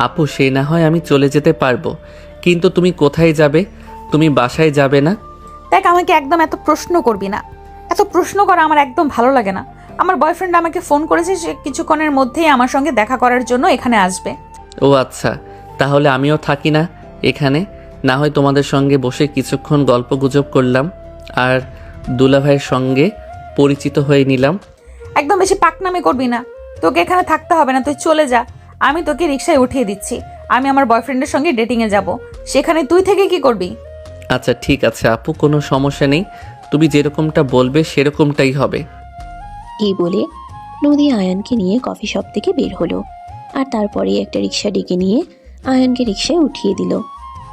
আপু সে না হয় আমি চলে যেতে পারবো, কিন্তু তুমি কোথায় যাবে? তুমি বাসায় যাবে না? দেখ, আমাকে একদম এত প্রশ্ন করবি না। এত প্রশ্ন করা আমার একদম ভালো লাগে না। আমার বয়ফ্রেন্ড আমাকে ফোন করেছে, সে কিছুক্ষণের মধ্যেই আমার সঙ্গে দেখা করার জন্য এখানে আসবে। ও আচ্ছা, তাহলে আমিও থাকি না এখানে, না হয় তোমাদের সঙ্গে বসে কিছুক্ষণ গল্প গুজব করলাম আর দুলাভাইয়ের সঙ্গে পরিচিত হয়ে নিলাম। একদম বেশি পাকনামি করবি না, তোকে এখানে থাকতে হবে না, তুই চলে যা। আমি তোকে রিকশায় উঠিয়ে দিচ্ছি, আমি আমার বয়ফ্রেন্ডের সঙ্গে ডেটিংয়ে যাব, সেখানে তুই থেকে কি করবি? আচ্ছা ঠিক আছে আপু, কোনো সমস্যা নেই, তুমি যেরকমটা বলবে সেরকমটাই হবে। এই বলে নদী আয়ানকে নিয়ে কফি শপ থেকে বের হলো, আর তারপরে একটা রিক্সা ডেকে নিয়ে আয়ানকে রিক্সায় উঠিয়ে দিল।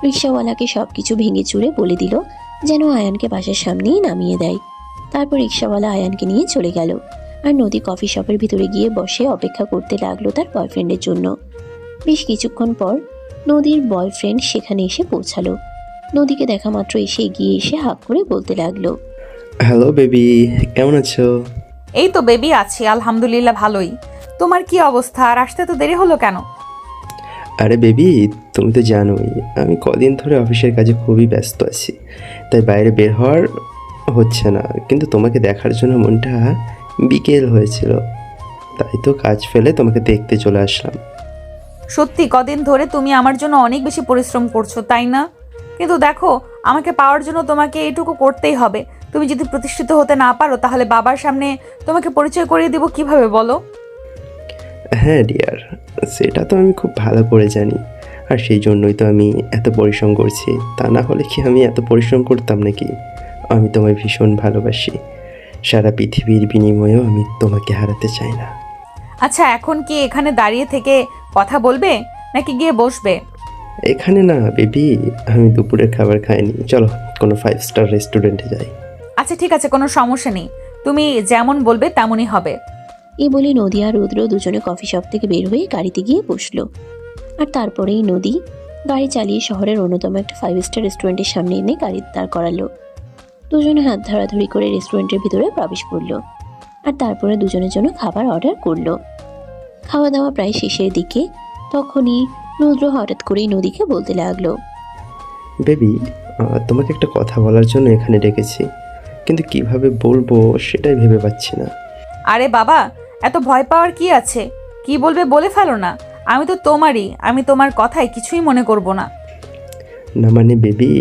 রিক্সাওয়ালাকে সব কিছু ভেঙে চুরে বলে দিল যেন আয়ানকে বাসার সামনেই নামিয়ে দেয়। তারপর রিক্সাওয়ালা আয়ানকে নিয়ে চলে গেল, আর নদী কফি শপের ভিতরে গিয়ে বসে অপেক্ষা করতে লাগলো তার বয়ফ্রেন্ডের জন্য। বেশ কিছুক্ষণ পর নদীর বয়ফ্রেন্ড সেখানে এসে পৌঁছালো। নদীকে দেখা মাত্র এসে এগিয়ে এসে হাঁক করে বলতে লাগলো, হ্যালো বেবি, কেমন আছো? এই তো বেবি, আছি আলহামদুলিল্লাহ ভালোই। তোমার কি অবস্থা? আর আসতে তো দেরি হলো কেন? আরে বেবি, তুমি তো জানোই আমি কদিন ধরে অফিসের কাজে খুবই ব্যস্ত আছি, তাই বাইরে বের হওয়ার হচ্ছে না। কিন্তু তোমাকে দেখার জন্য মনটা বিকেল হয়েছিল, তাই তো কাজ ফেলে তোমাকে দেখতে চলে আসলাম। সত্যি কদিন ধরে তুমি আমার জন্য অনেক বেশি পরিশ্রম করছো, তাই না? কিন্তু দেখো, আমাকে পাওয়ার জন্য তোমাকে এইটুকু করতেই হবে। তুমি যদি প্রতিষ্ঠিত হতে না পারো, তাহলে বাবার সামনে তোমাকে পরিচয় করিয়ে দিব কিভাবে বলো? হ্যাঁ ডিয়ার, সেটা তো আমি খুব ভালো করে জানি, আর সেই জন্যই তো আমি এত পরিশ্রম করছি। তা না হলে কি আমি এত পরিশ্রম করতাম নাকি? আমি তোমায় ভীষণ ভালোবাসি, সারা পৃথিবীর বিনিময়েও আমি তোমাকে হারাতে চাই না। আচ্ছা, এখন কি এখানে দাঁড়িয়ে থেকে কথা বলবে নাকি গিয়ে বসবে? এখানে না বেবি, আমি দুপুরের খাবার খাইনি, চলো কোনো 5 স্টার রেস্টুরেন্টে যাই। আচ্ছা ঠিক আছে, কোনো সমস্যা নেই, তুমি যেমন বলবে তেমনই হবে। এই বলে নদী আর রুদ্র দুজনে কফি শপ থেকে বের হয়ে গাড়িতে গিয়ে বসলো। আর তারপরেই নদী গাড়ি চালিয়ে শহরের অন্যতম একটা 5 স্টার রেস্টুরেন্টের সামনে এনে গাড়ি দাঁড় করালো। দুজনে হাত ধরাধরি করে রেস্টুরেন্টের ভিতরে প্রবেশ করলো, আর তারপরে দুজনের জন্য খাবার অর্ডার করলো। খাওয়া দাওয়া প্রায় শেষের দিকে, তখনই রুদ্র হঠাৎ করেই নদীকে বলতে লাগলো, বেবি, তোমাকে একটা কথা বলার জন্য এখানে ডেকেছি, কিন্তু কিভাবে বলবো সেটাই ভেবে পাচ্ছি না। আরে বাবা, এত ভয় পাওয়ার কি আছে? কি বলবে বলে ফেলো না, আমি তো তোমারই, আমি তোমার কথায় কিছুই মনে করব না। না মানে বেবি,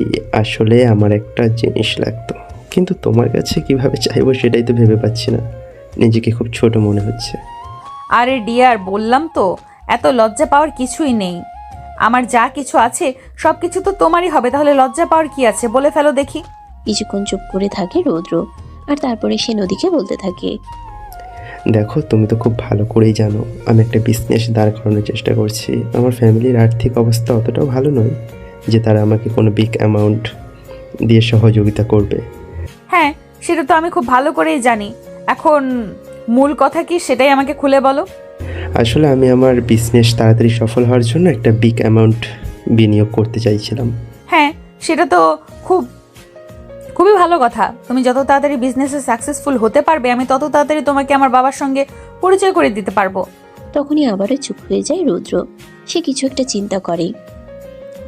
আসলে আমার একটা জিনিস লাগতো, কিন্তু তোমার কাছে কিভাবে চাইবো সেটাই তো ভেবে পাচ্ছি না, নিজেকে খুব ছোট মনে হচ্ছে। আরে ডিয়ার, বললাম তো, এত লজ্জা পাওয়ার কিছুই নেই। আমার যা কিছু আছে সব কিছু তো তোমারই হবে, তাহলে লজ্জা পাওয়ার কি আছে? বলে ফেলো দেখি। কিছুক্ষণ চুপ করে থাকে রুদ্র, আর তারপরে সে নদীকে বলতে থাকে, দেখো, তুমি তো খুব ভালো করেই জানো আমি একটা বিজনেস দাঁড় করানোর চেষ্টা করছি। আমার ফ্যামিলির আর্থিক অবস্থা অতটাও ভালো নয় যে তারা আমাকে কোনো বিগ অ্যামাউন্ট দিয়ে সহযোগিতা করবে। হ্যাঁ, সেটা তো আমি খুব ভালো করেই জানি। এখন মূল কথা কি সেটাই আমাকে খুলে বলো। আসলে আমি আমার বিজনেস তাড়াতাড়ি সফল হওয়ার জন্য একটা বিগ অ্যামাউন্ট বিনিয়োগ করতে চাইছিলাম। হ্যাঁ, সেটা তো খুবই ভালো কথা। তুমি যত তাড়াতাড়ি বিজনেসে সাকসেসফুল হতে পারবে, আমি তত তাড়াতাড়ি তোমাকে আমার বাবার সঙ্গে পরিচয় করে দিতে পারবো। তখনই আবারও চুপ হয়ে যায় রুদ্র। সে কিছু একটা চিন্তা করে,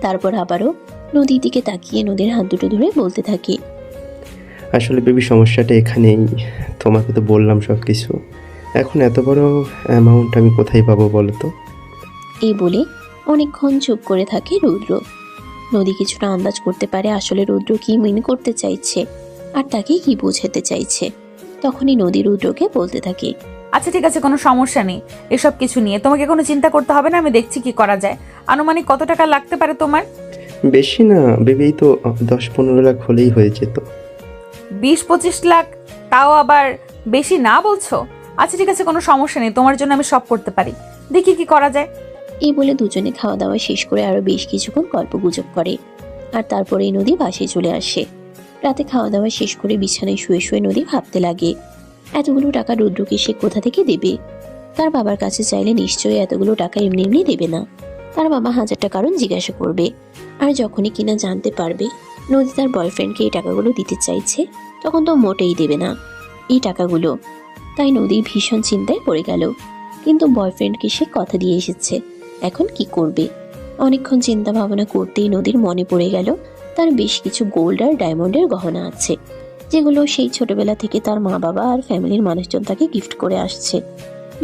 তারপর আবারও নদীর দিকে তাকিয়ে নদীর হাত দুটো ধরে বলতে থাকে, আসলে বেবি, সমস্যাটা এখানেই। তোমাকে তো বললাম সব কিছু, এখন এত বড় অ্যামাউন্ট আমি কোথায় পাবো বলো তো? এই বলে অনেকক্ষণ চুপ করে থাকে রুদ্র। নদী কিছুটা আন্দাজ করতে পারে আসলে রুদ্র কি মিন করতে চাইছে আর তাকে কি বোঝাতে চাইছে। তখনই নদী রুদ্রকে বলতে থাকে, আচ্ছা ঠিক আছে, কোনো সমস্যা নেই, এসব কিছু নিয়ে তোমাকে কোনো চিন্তা করতে হবে না, আমি দেখছি কি করা যায়। আনুমানিক কত টাকা লাগতে পারে তোমার? বেশি না বেবি, এই তো 10-15 লাখ হলেই হয়ে যেত। 20-25 লাখ? তাও আবার বেশি না বলছো? আচ্ছা ঠিক আছে, কোনো সমস্যা নেই, তোমার জন্য আমি সব করতে পারি, দেখি কি করা যায়। এই বলে দুজনে খাওয়া দাওয়া শেষ করে আরো বেশ কিছুক্ষণ গল্প গুজব করে, আর তারপরেই নদী বাসায় চলে আসে। রাতে খাওয়া দাওয়া শেষ করে বিছানায় শুয়ে শুয়ে নদী ভাবতে লাগে, এতগুলো টাকা রুদ্রকে সে কোথা থেকে দেবে। তার বাবার কাছে চাইলে নিশ্চয়ই এতগুলো টাকা এমনি এমনি দেবে না। তার বাবা 1000টা কারণ জিজ্ঞাসা করবে, আর যখনই কিনা জানতে পারবে নদী তার বয়ফ্রেন্ডকে এই টাকাগুলো দিতে চাইছে, তখন তো মোটেই দেবে না এই টাকাগুলো। তাই নদী ভীষণ চিন্তায় পড়ে গেল। কিন্তু বয়ফ্রেন্ডকে সে কথা দিয়ে এসেছে, এখন কি করবে? অনেকক্ষণ চিন্তা ভাবনা করতেই নদীর মনে পড়ে গেল তার বেশ কিছু গোল্ড আর ডায়মন্ডের গহনা আছে, যেগুলো সেই ছোটবেলা থেকে তার মা বাবা আর ফ্যামিলির মানুষজন তাকে গিফট করে আসছে।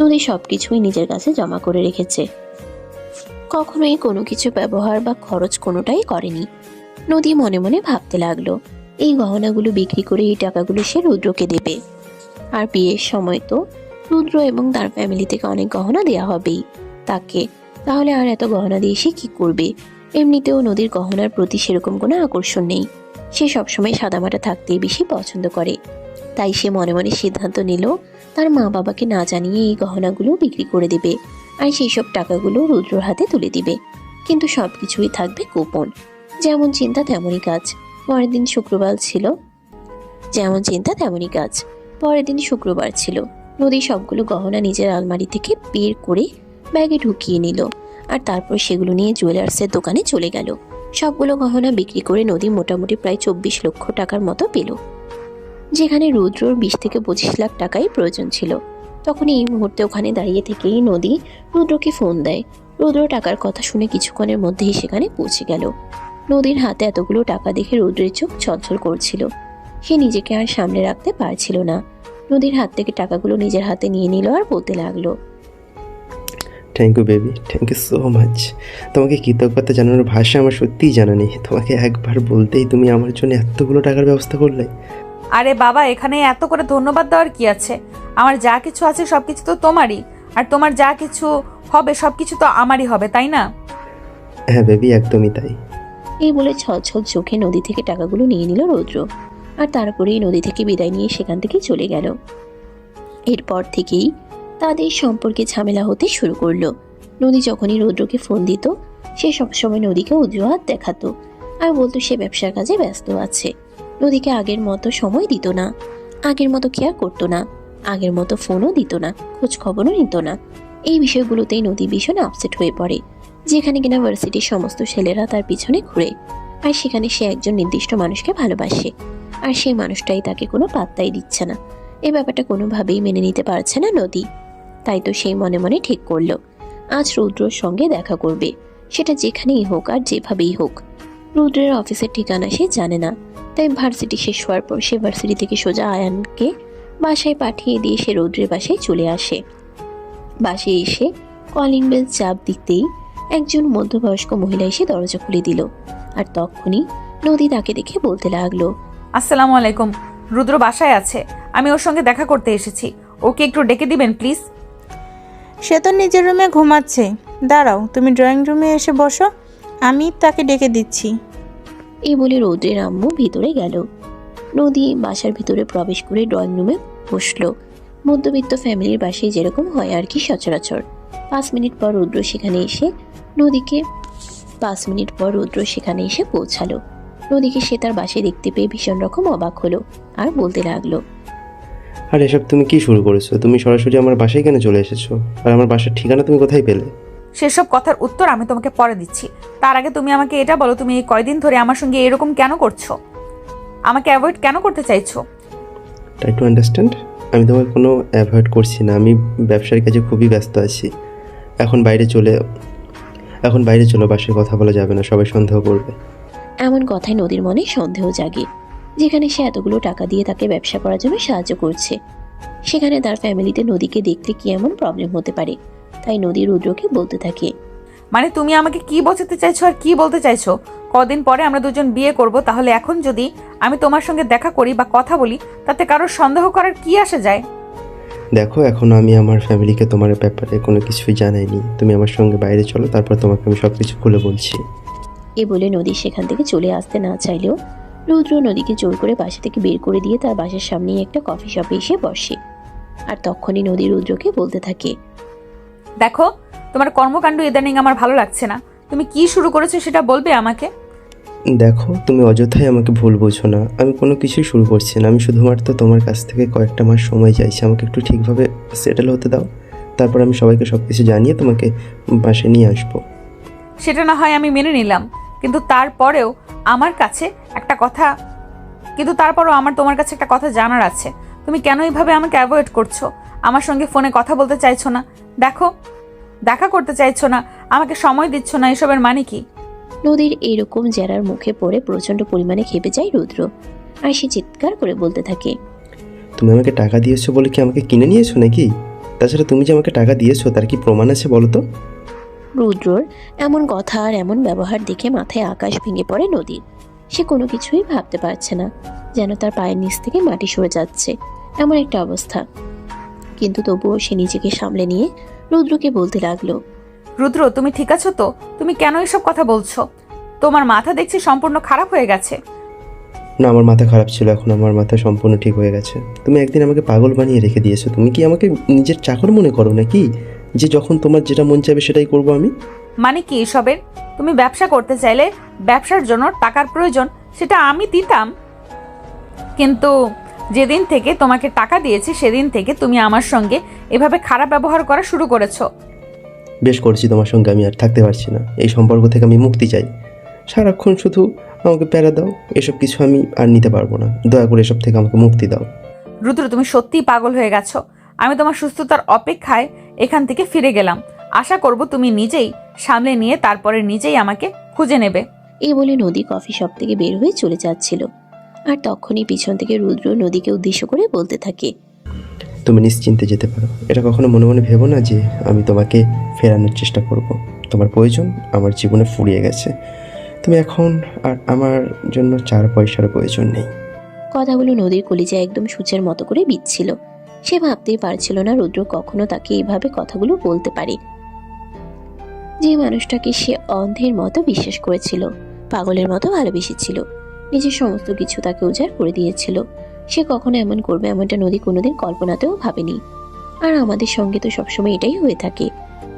নদী সবকিছুই নিজের কাছে জমা করে রেখেছে, কখনোই কোনো কিছু ব্যবহার বা খরচ কোনোটাই করেনি। নদী মনে মনে ভাবতে লাগলো, এই গহনাগুলো বিক্রি করে এই টাকাগুলো সে রুদ্রকে দেবে। আর বিয়ের সময় তো রুদ্র এবং তার ফ্যামিলি থেকে অনেক গহনা দেয়া হবেই তাকে, তাহলে আর এত গহনা দিয়ে সে কি করবে? এমনিতেও নদীর গহনার প্রতি সেরকম কোনো আকর্ষণ নেই, সে সবসময় সাদামাটা থাকতেই বেশি পছন্দ করে। তাই সে মনে মনে সিদ্ধান্ত নিল তার মা বাবাকে না জানিয়ে এই গহনাগুলো বিক্রি করে দেবে, আর সেই সব টাকাগুলো রুদ্রর হাতে তুলে দিবে। কিন্তু সবকিছুই থাকবে গোপন। যেমন চিন্তা তেমনই কাজ। পরের দিন শুক্রবার ছিল। পরের দিন শুক্রবার ছিল। নদী সবগুলো গহনা নিজের আলমারি থেকে বের করে ব্যাগে ঢুকিয়ে নিল, আর তারপর সেগুলো নিয়ে জুয়েলার্সের দোকানে চলে গেল। সবগুলো গহনা বিক্রি করে নদী মোটামুটি প্রায় 24 লক্ষ টাকার মতো পেল, যেখানে রুদ্রর 20 থেকে 25 লাখ টাকাই প্রয়োজন ছিল। তখন এই মুহূর্তে ওখানে দাঁড়িয়ে থেকেই নদী রুদ্রকে ফোন দেয়। রুদ্র টাকার কথা শুনে কিছুক্ষণের মধ্যেই সেখানে পৌঁছে গেল। নদীর হাতে এতগুলো টাকা দেখে রুদ্রের চোখ ছলছল করছিল, সে নিজেকে আর সামনে রাখতে পারছিল না। নদীর হাত থেকে টাকাগুলো নিজের হাতে নিয়ে নিল আর বলতে লাগলো, thank you baby, thank you so much. তোমাকে কৃতজ্ঞতা জানানোর ভাষা আমার সত্যিই জানা নেই। তোমাকে একবার বলতেই তুমি আমার জন্য এতগুলো টাকার ব্যবস্থা করলে। আরে বাবা, এখানে এত করে ধন্যবাদ দেওয়ার কি আছে? আমার যা কিছু আছে সব কিছু তো তোমারই, আর তোমার যা কিছু হবে সব কিছু তো আমারই হবে, তাই না? হ্যাঁ বেবি, একদমই তাই। এই বলে ছলছল চোখে নদী থেকে টাকাগুলো নিয়ে নিল রুদ্র, আর তারপরেই নদী থেকে বিদায় নিয়ে সেখান থেকে চলে গেল। এরপর থেকেই তাদের সম্পর্কে ঝামেলা হতে শুরু করলো। নদী যখনই রুদ্রকে ফোন দিত, সে সবসময় নদীকে অজুহাত দেখাতো আর বলতো সে ব্যবসার কাজে ব্যস্ত আছে। নদীকে আগের মতো সময় দিত না, আগের মতো কেয়ার করতো না, আগের মতো ফোনও দিত না, খোঁজ খবরও নিত না। এই বিষয়গুলোতেই নদী ভীষণ আপসেট হয়ে পড়ে, যেখানে কিনা ভার্সিটির সমস্ত ছেলেরা তার পিছনে ঘুরে, আর সেখানে সে একজন নির্দিষ্ট মানুষকে ভালোবাসে, আর সেই মানুষটাই তাকে কোনো পাত্তাই দিচ্ছে না। এই ব্যাপারটা কোনোভাবেই মেনে নিতে পারছে না নদী। তাই তো সেই মনে মনে ঠিক করলো আজ রুদ্রর সঙ্গে দেখা করবে, সেটা যেখানেই হোক আর যেভাবেই হোক। রুদ্রের অফিসের ঠিকানা সে জানে না, তাই ভার্সিটি শেষ হওয়ার পর সে ভার্সিটি থেকে সোজা আয়ানকে বাসায় পাঠিয়ে দিয়ে সে রুদ্রের বাসায় চলে আসে। বাসায় এসে কলিং বেল চাপ দিতেই একজন মধ্যবয়স্ক মহিলা এসে দরজা খুলে দিল, আর তখনই নদী তাকে দেখে বলতে লাগলো, আসসালামু আলাইকুম, রুদ্র বাসায় আছে, আমি ওর সঙ্গে দেখা করতে এসেছি, ওকে একটু ডেকে দিবেন প্লিজ। সে তো নিজের রুমে ঘুমাচ্ছে, দাঁড়াও তুমি ড্রয়িং রুমে এসে বসো, আমি তাকে ডেকে দিচ্ছি। এই বলে রৌদ্রের আম্মু ভিতরে গেল। নদী বাসার ভিতরে প্রবেশ করে ড্রয়িং রুমে বসলো। মধ্যবিত্ত ফ্যামিলির বাসায় যেরকম হয় আর কি সচরাচর। 5 মিনিট পর রুদ্র সেখানে এসে পৌঁছালো। নদীকে সে তার বাসায় দেখতে পেয়ে ভীষণ রকম অবাক হলো আর বলতে লাগলো, আর এসব তুমি কি শুরু করেছো? তুমি সরাসরি আমার বাসায় কেন চলে এসেছো? আর আমার বাসার ঠিকানা তুমি কোথায় পেলে? সেসব কথার উত্তর আমি তোমাকে পরে দিচ্ছি। তার আগে তুমি আমাকে এটা বলো, তুমি এই কয়দিন ধরে আমার সঙ্গে এরকম কেন করছো? আমাকে অ্যাভয়েড কেন করতে চাইছো? Try to understand. আমি তোমাকে কোনো অ্যাভয়েড করছি না, আমি ব্যবসার কাজে খুবই ব্যস্ত আছি। এখন বাইরে চলো, বাসায় কথা বলা যাবে না, সবাই সন্দেহ করবে। এমন কথায় নদীর মনে সন্দেহ জাগে। যেখানে সে এতগুলো টাকা দিয়ে তাকে ব্যবসা করার জন্য সাহায্য করছে, সেখানে তার ফ্যামিলিতে নদীকে দেখলে কি এমন প্রবলেম হতে পারে। তাই নদী রুদ্রকে বলতে থাকে, মানে তুমি আমাকে কি বোঝাতে চাইছো আর কি বলতে চাইছো? কদিন পরে আমরা দুজন বিয়ে করব, তাহলে এখন যদি আমি তোমার সঙ্গে দেখা করি বা কথা বলি, তাতে কারোর সন্দেহ করার কি আসে যায়? দেখো, এখনো আমি আমার ফ্যামিলিকে তোমার ব্যাপারে কোনো কিছুই জানাইনি। তুমি আমার সঙ্গে বাইরে চলো, তারপর তোমাকে আমি সব কিছু খুলে বলছি। এ বলে নদী সেখান থেকে চলে আসতে না চাইলেও রুদ্র নদীকে জোর করে বাসা থেকে বের করে দিয়ে তার বাসার সামনেই একটা কফি শপে এসে বসে। আর তখনই নদী রুদ্রকে বলতে থাকে, দেখো, তোমার কর্মকাণ্ড ইদানিং আমার ভালো লাগছে না। তুমি কি শুরু করেছো সেটা বলবে আমাকে? দেখো, তুমি অযথাই আমাকে ভুল বোঝো না, আমি কোনো কিছুই শুরু করছি না। আমি শুধুমাত্র তোমার কাছ থেকে কয়েকটা মাস সময় চাইছি, আমাকে একটু ঠিকভাবে সেটেল হতে দাও, তারপর আমি সবাইকে সব কিছু জানিয়ে তোমাকে বাসায় নিয়ে আসবো। সেটা না হয় আমি মেনে নিলাম, কিন্তু তারপরেও আমার কাছে একটা কথা কিন্তু তারপরও আমার তোমার কাছে একটা কথা জানার আছে। তুমি কেন এইভাবে আমাকে অ্যাভয়েড করছো? আমার সঙ্গে ফোনে কথা বলতে চাইছো না, দেখো দেখা করতে চাইছো না, আমাকে সময় দিচ্ছ না, এসবের মানে কি? নদীর এরকম জেরার মুখে পড়ে প্রচণ্ড পরিমাণে খেপে যায় রুদ্র, আর সে চিৎকার করে বলতে থাকে, তুমি আমাকে টাকা দিয়েছো বলে কি আমাকে কিনে নিয়েছো নাকি? তাছাড়া তুমি যে আমাকে টাকা দিয়েছো তার কি প্রমাণ আছে বলো তো? রুদ্রর এমন কথা আর এমন ব্যবহার দেখে মাথায় আকাশ ভেঙে পড়ে নদীর। সে কোনো কিছুই ভাবতে পারছে না, যেন তার পায়ের নিচ থেকে মাটি সরে যাচ্ছে এমন একটা অবস্থা। কিন্তু তবুও সে নিজেকে সামলে নিয়ে রুদ্রকে বলতে লাগলো, রুদ্র, তুমি ঠিক আছো তো? তুমি কেন এসব কথা বলছো? তোমার মাথা দেখছি সম্পূর্ণ খারাপ হয়ে গেছে। না, আমার মাথা খারাপ ছিল, এখন আমার মাথা সম্পূর্ণ ঠিক হয়ে গেছে। তুমি একদিন আমাকে পাগল বানিয়ে রেখে দিয়েছো। তুমি কি আমাকে নিজের চাকর মনে করো নাকি, যে যখন তোমার যেটা মন চাইবে সেটাই করবো আমি? মানে কি এসবের? তুমি ব্যবসা করতে চাইলে ব্যবসার জন্য টাকার প্রয়োজন, সেটা আমি দিতাম, কিন্তু যেদিন থেকে তোমাকে টাকা দিয়েছি সেদিন থেকে তুমি আমার সঙ্গে এভাবে খারাপ ব্যবহার করা শুরু করেছো। বেশ করেছি, তোমার সঙ্গে আমি আর থাকতে পারছি না। এই সম্পর্ক থেকে আমি মুক্তি চাই। সারাক্ষণ শুধু আমাকে প্যারা দাও, এসব কিছু আমি আর নিতে পারবো না। দয়া করে এসব থেকে আমাকে মুক্তি দাও। রুদ্র, তুমি সত্যিই পাগল হয়ে গেছো। আমি তোমার সুস্থতার অপেক্ষায় এখান থেকে ফিরে গেলাম। আশা করব তুমি নিজেই সামলে নিয়ে তারপরে নিজেই আমাকে খুঁজে নেবে। এই বলে নদী কফি শপ থেকে বের হয়ে চলে যাচ্ছিল, আর তখনই পিছন থেকে রুদ্র নদীকে উদ্দেশ্য করে বলতে থাকে, তুমি নিশ্চিন্তে যেতে পারো। এটা কখনো মনে মনে ভেবো না যে আমি তোমাকে ফেরানোর চেষ্টা করব। তোমার প্রয়োজন আমার জীবনে ফুরিয়ে গেছে। তুমি এখন আর আমার জন্য 4 পয়সার প্রয়োজন নেই। কথাগুলো নদীর কলিজায় একদম সূচের মতো করে বিচ্ছিল। সে ভাবতেই পারছিল না রুদ্র কখনো তাকে এইভাবে কথাগুলো বলতে পারে। যে মানুষটাকে সে অন্ধের মতো বিশ্বাস করেছিল, পাগলের মতো ভালোবেসেছিল, নিজের সমস্ত কিছু তাকে উজাড় করে দিয়েছিল, সে কখনো এমন করবে এমনটা নদী কোনোদিন কল্পনাতেও ভাবেনি। আর আমাদের সঙ্গে তো সবসময় এটাই হয়ে থাকে,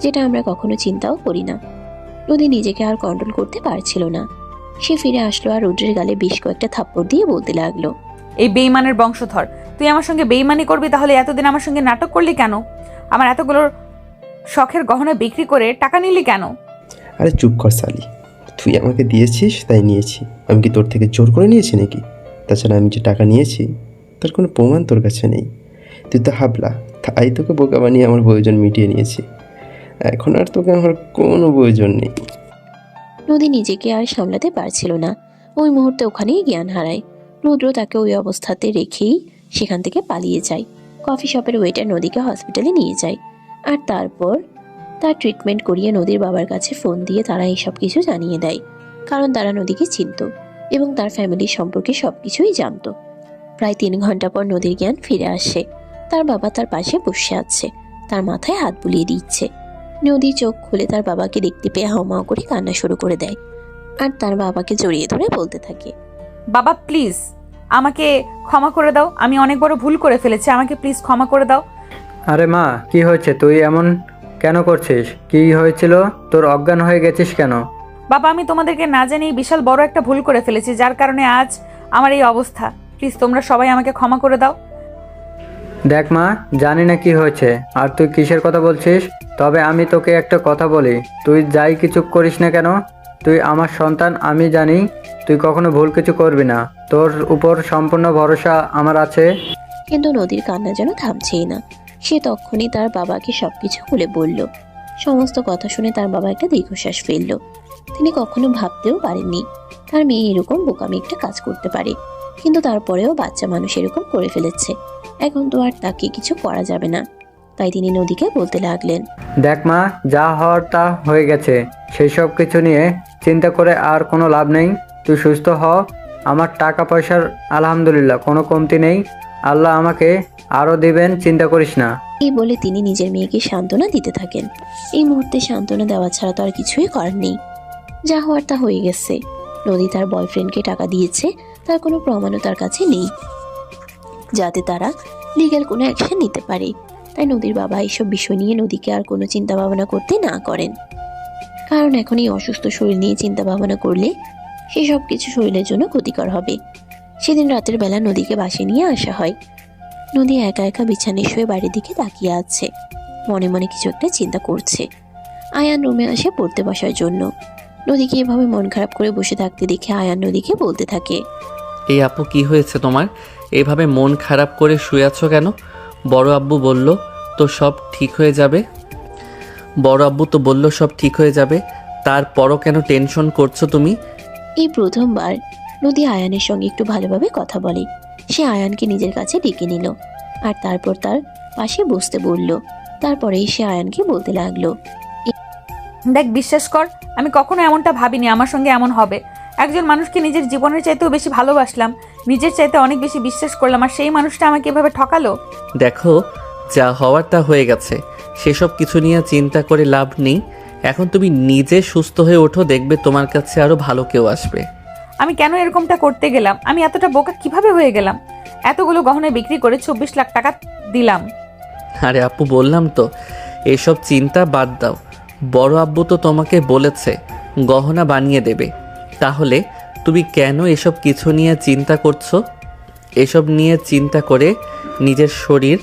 যেটা আমরা কখনো চিন্তাও করি না। নদী নিজেকে আর কন্ট্রোল করতে পারছিল না। সে ফিরে আসলো আর রুদ্রের গালে বেশ কয়েকটা থাপ্পড় দিয়ে বলতে লাগলো, এই বেইমানের বংশধর, তুই আমার সঙ্গে বেইমানি করবি? তাহলে এতদিন আমার সঙ্গে নাটক করলি কেন? আমার এতগুলো শখের গহনা বিক্রি করে টাকা নিলি কেন? আরে চুপ কর সালি, তুই আমাকে দিয়েছিস তাই নিয়েছি। আমি কি তোর থেকে জোর করে নিয়েছি নাকি? তাছাড়া আমি যে টাকা নিয়েছি তার কোনো প্রমাণ তোর কাছে নেই। তুই তো হাবলা, তাই তোকে বোকা বানিয়ে আমার প্রয়োজন মিটিয়ে নিয়েছি। এখন আর তোকে আমার কোনো প্রয়োজন নেই। নদী নিজেকে আর সামলাতে পারছিল না। ওই মুহূর্তে ওখানেই জ্ঞান হারায়। রুদ্র তাকে ওই অবস্থাতে রেখেই সেখান থেকে পালিয়ে যায়। কফি শপের ওয়েটার নদীকে হসপিটালে নিয়ে যায়, আর তারপর তার ট্রিটমেন্ট করিয়ে নদীর বাবার কাছে ফোন দিয়ে তারা এইসব কিছু জানিয়ে দেয়। কারণ তারা নদীকে চিনত এবং তার ফ্যামিলির সম্পর্কে সবকিছুই জানতো। প্রায় 3 ঘন্টা পর নদীর জ্ঞান ফিরে আসে। তার বাবা তার পাশে বসে আছে, তার মাথায় হাত বুলিয়ে দিচ্ছে। নদী চোখ খুলে তার বাবাকে দেখতে পেয়ে হাউমাউ করে কান্না শুরু করে দেয়, আর তার বাবাকে জড়িয়ে ধরে বলতে থাকে, বাবা প্লিজ আমাকে ক্ষমা করে দাও, আমি অনেক বড় ভুল করে ফেলেছি, আমাকে প্লিজ ক্ষমা করে দাও। আরে মা, কি হয়েছে? তুই এমন কেন করছিস? কি হয়েছিল তোর? অজ্ঞান হয়ে গেছিস কেন? বাবা, আমি তোমাদেরকে না জানিয়ে বিশাল বড় একটা ভুল করে ফেলেছি, যার কারণে আজ আমার এই অবস্থা। প্লিজ তোমরা সবাই আমাকে ক্ষমা করে দাও। দেখ মা, জানি না কি হয়েছে আর তুই কিসের কথা বলছিস, তবে আমি তোকে একটা কথা বলি, তুই যাই কিছু করিস না কেন, তুই আমার সন্তান। আমি জানি তুই কখনো ভুল কিছু করবি না। তোর উপর সম্পূর্ণ ভরসা আমার আছে। কিন্তু নদীর কান্না যেন থামছেই না। সে তখনই তার বাবাকে সবকিছু খুলে বলল। সমস্ত কথা শুনে তার বাবা একটা দীর্ঘশ্বাস ফেলল। তিনি কখনো ভাবতেও পারেননি তার মেয়ে এরকম বোকামি একটা কাজ করতে পারে, কিন্তু তারপরেও বাচ্চা মানুষ এরকম করে ফেলেছে। এখন তো আর তাকে কিছু করা যাবে না, তাই তিনি নদীকে বলতে লাগলেন, দেখ মা, যা হওয়ার তা হয়ে গেছে। সেই সব কিছু নিয়ে চিন্তা করে আর কোনো লাভ নেই। তুই সুস্থ হ। আমার টাকা পয়সার আলহামদুলিল্লাহ কোনো কমতি নেই। আল্লাহ আমাকে আরও দিবেন, চিন্তা করিস না। এই বলে তিনি নিজের মেয়েকে সান্ত্বনা দিতে থাকেন। এই মুহূর্তে সান্ত্বনা দেওয়া ছাড়া তো আর কিছুই করার নেই। যা হওয়ার তা হয়ে গেছে। নদী তার বয়ফ্রেন্ডকে টাকা দিয়েছে, তার কোনো প্রমাণও তার কাছে নেই যাতে তারা লিগ্যাল কোনো অ্যাকশন নিতে পারে। তাই নদীর বাবা এইসব বিষয় নিয়ে নদীকে আর কোনো চিন্তা ভাবনা করতে না করেন, কারণ এখন এই অসুস্থ শরীর নিয়ে চিন্তা ভাবনা করলে সেসব কিছু শরীরের জন্য ক্ষতিকর হবে। সেদিন রাতের বেলা নদীকে বাসায় নিয়ে আসা হয়। নদী একা একা বিছানায় শুয়ে বাড়ির দিকে তাকিয়ে আছে, মনে মনে কিছু একটা চিন্তা করছে। আয়ান রুমে আসে পড়তে বসার জন্য। নদীকে এভাবে মন খারাপ করে বসে থাকতে দেখে আয়ান নদীকে বলতে থাকে, এই আপু কি হয়েছে তোমার? এভাবে মন খারাপ করে শুয়ে আছো কেন? বড় আব্বু বলল তো সব ঠিক হয়ে যাবে। বড় আব্বু তো বলল সব ঠিক হয়ে যাবে, তারপরও কেন টেনশন করছো তুমি? এই প্রথমবার নদী আয়ানের সঙ্গে একটু ভালোভাবে কথা বলে। সে আয়ানকে নিজের কাছে ডেকে নিল আর তারপর তার পাশে বসতে বলল। তারপরেই সে আয়ানকে বলতে লাগলো, দেখ, বিশ্বাস কর, আমি কখনো এমনটা ভাবিনি আমার সঙ্গে এমন হবে। একজন মানুষকে নিজের জীবনের চাইতেও বেশি ভালোবাসলাম, নিজের চাইতে অনেক বেশি বিশ্বাস করলাম, আর সেই মানুষটা আমাকে এভাবে ঠকালো। দেখো, যা হওয়ার তা হয়ে গেছে, সেসব কিছু নিয়ে চিন্তা করে লাভ নেই। এখন তুমি নিজে সুস্থ হয়ে ওঠো, দেখবে তোমার কাছে আরো ভালো কেউ আসবে। আমি কেন এরকমটা করতে গেলাম? আমি এতটা বোকা কিভাবে হয়ে গেলাম? এতগুলো গহনা বিক্রি করে 24 লাখ টাকা দিলাম। আরে আপু, বললাম তো এসব চিন্তা বাদ দাও। বড় আব্বু তো তোমাকে বলেছে গহনা বানিয়ে দেবে, তাহলে তুমি কেন এসব কিছু নিয়ে চিন্তা করছো? এসব নিয়ে চিন্তা করে নিজের শরীর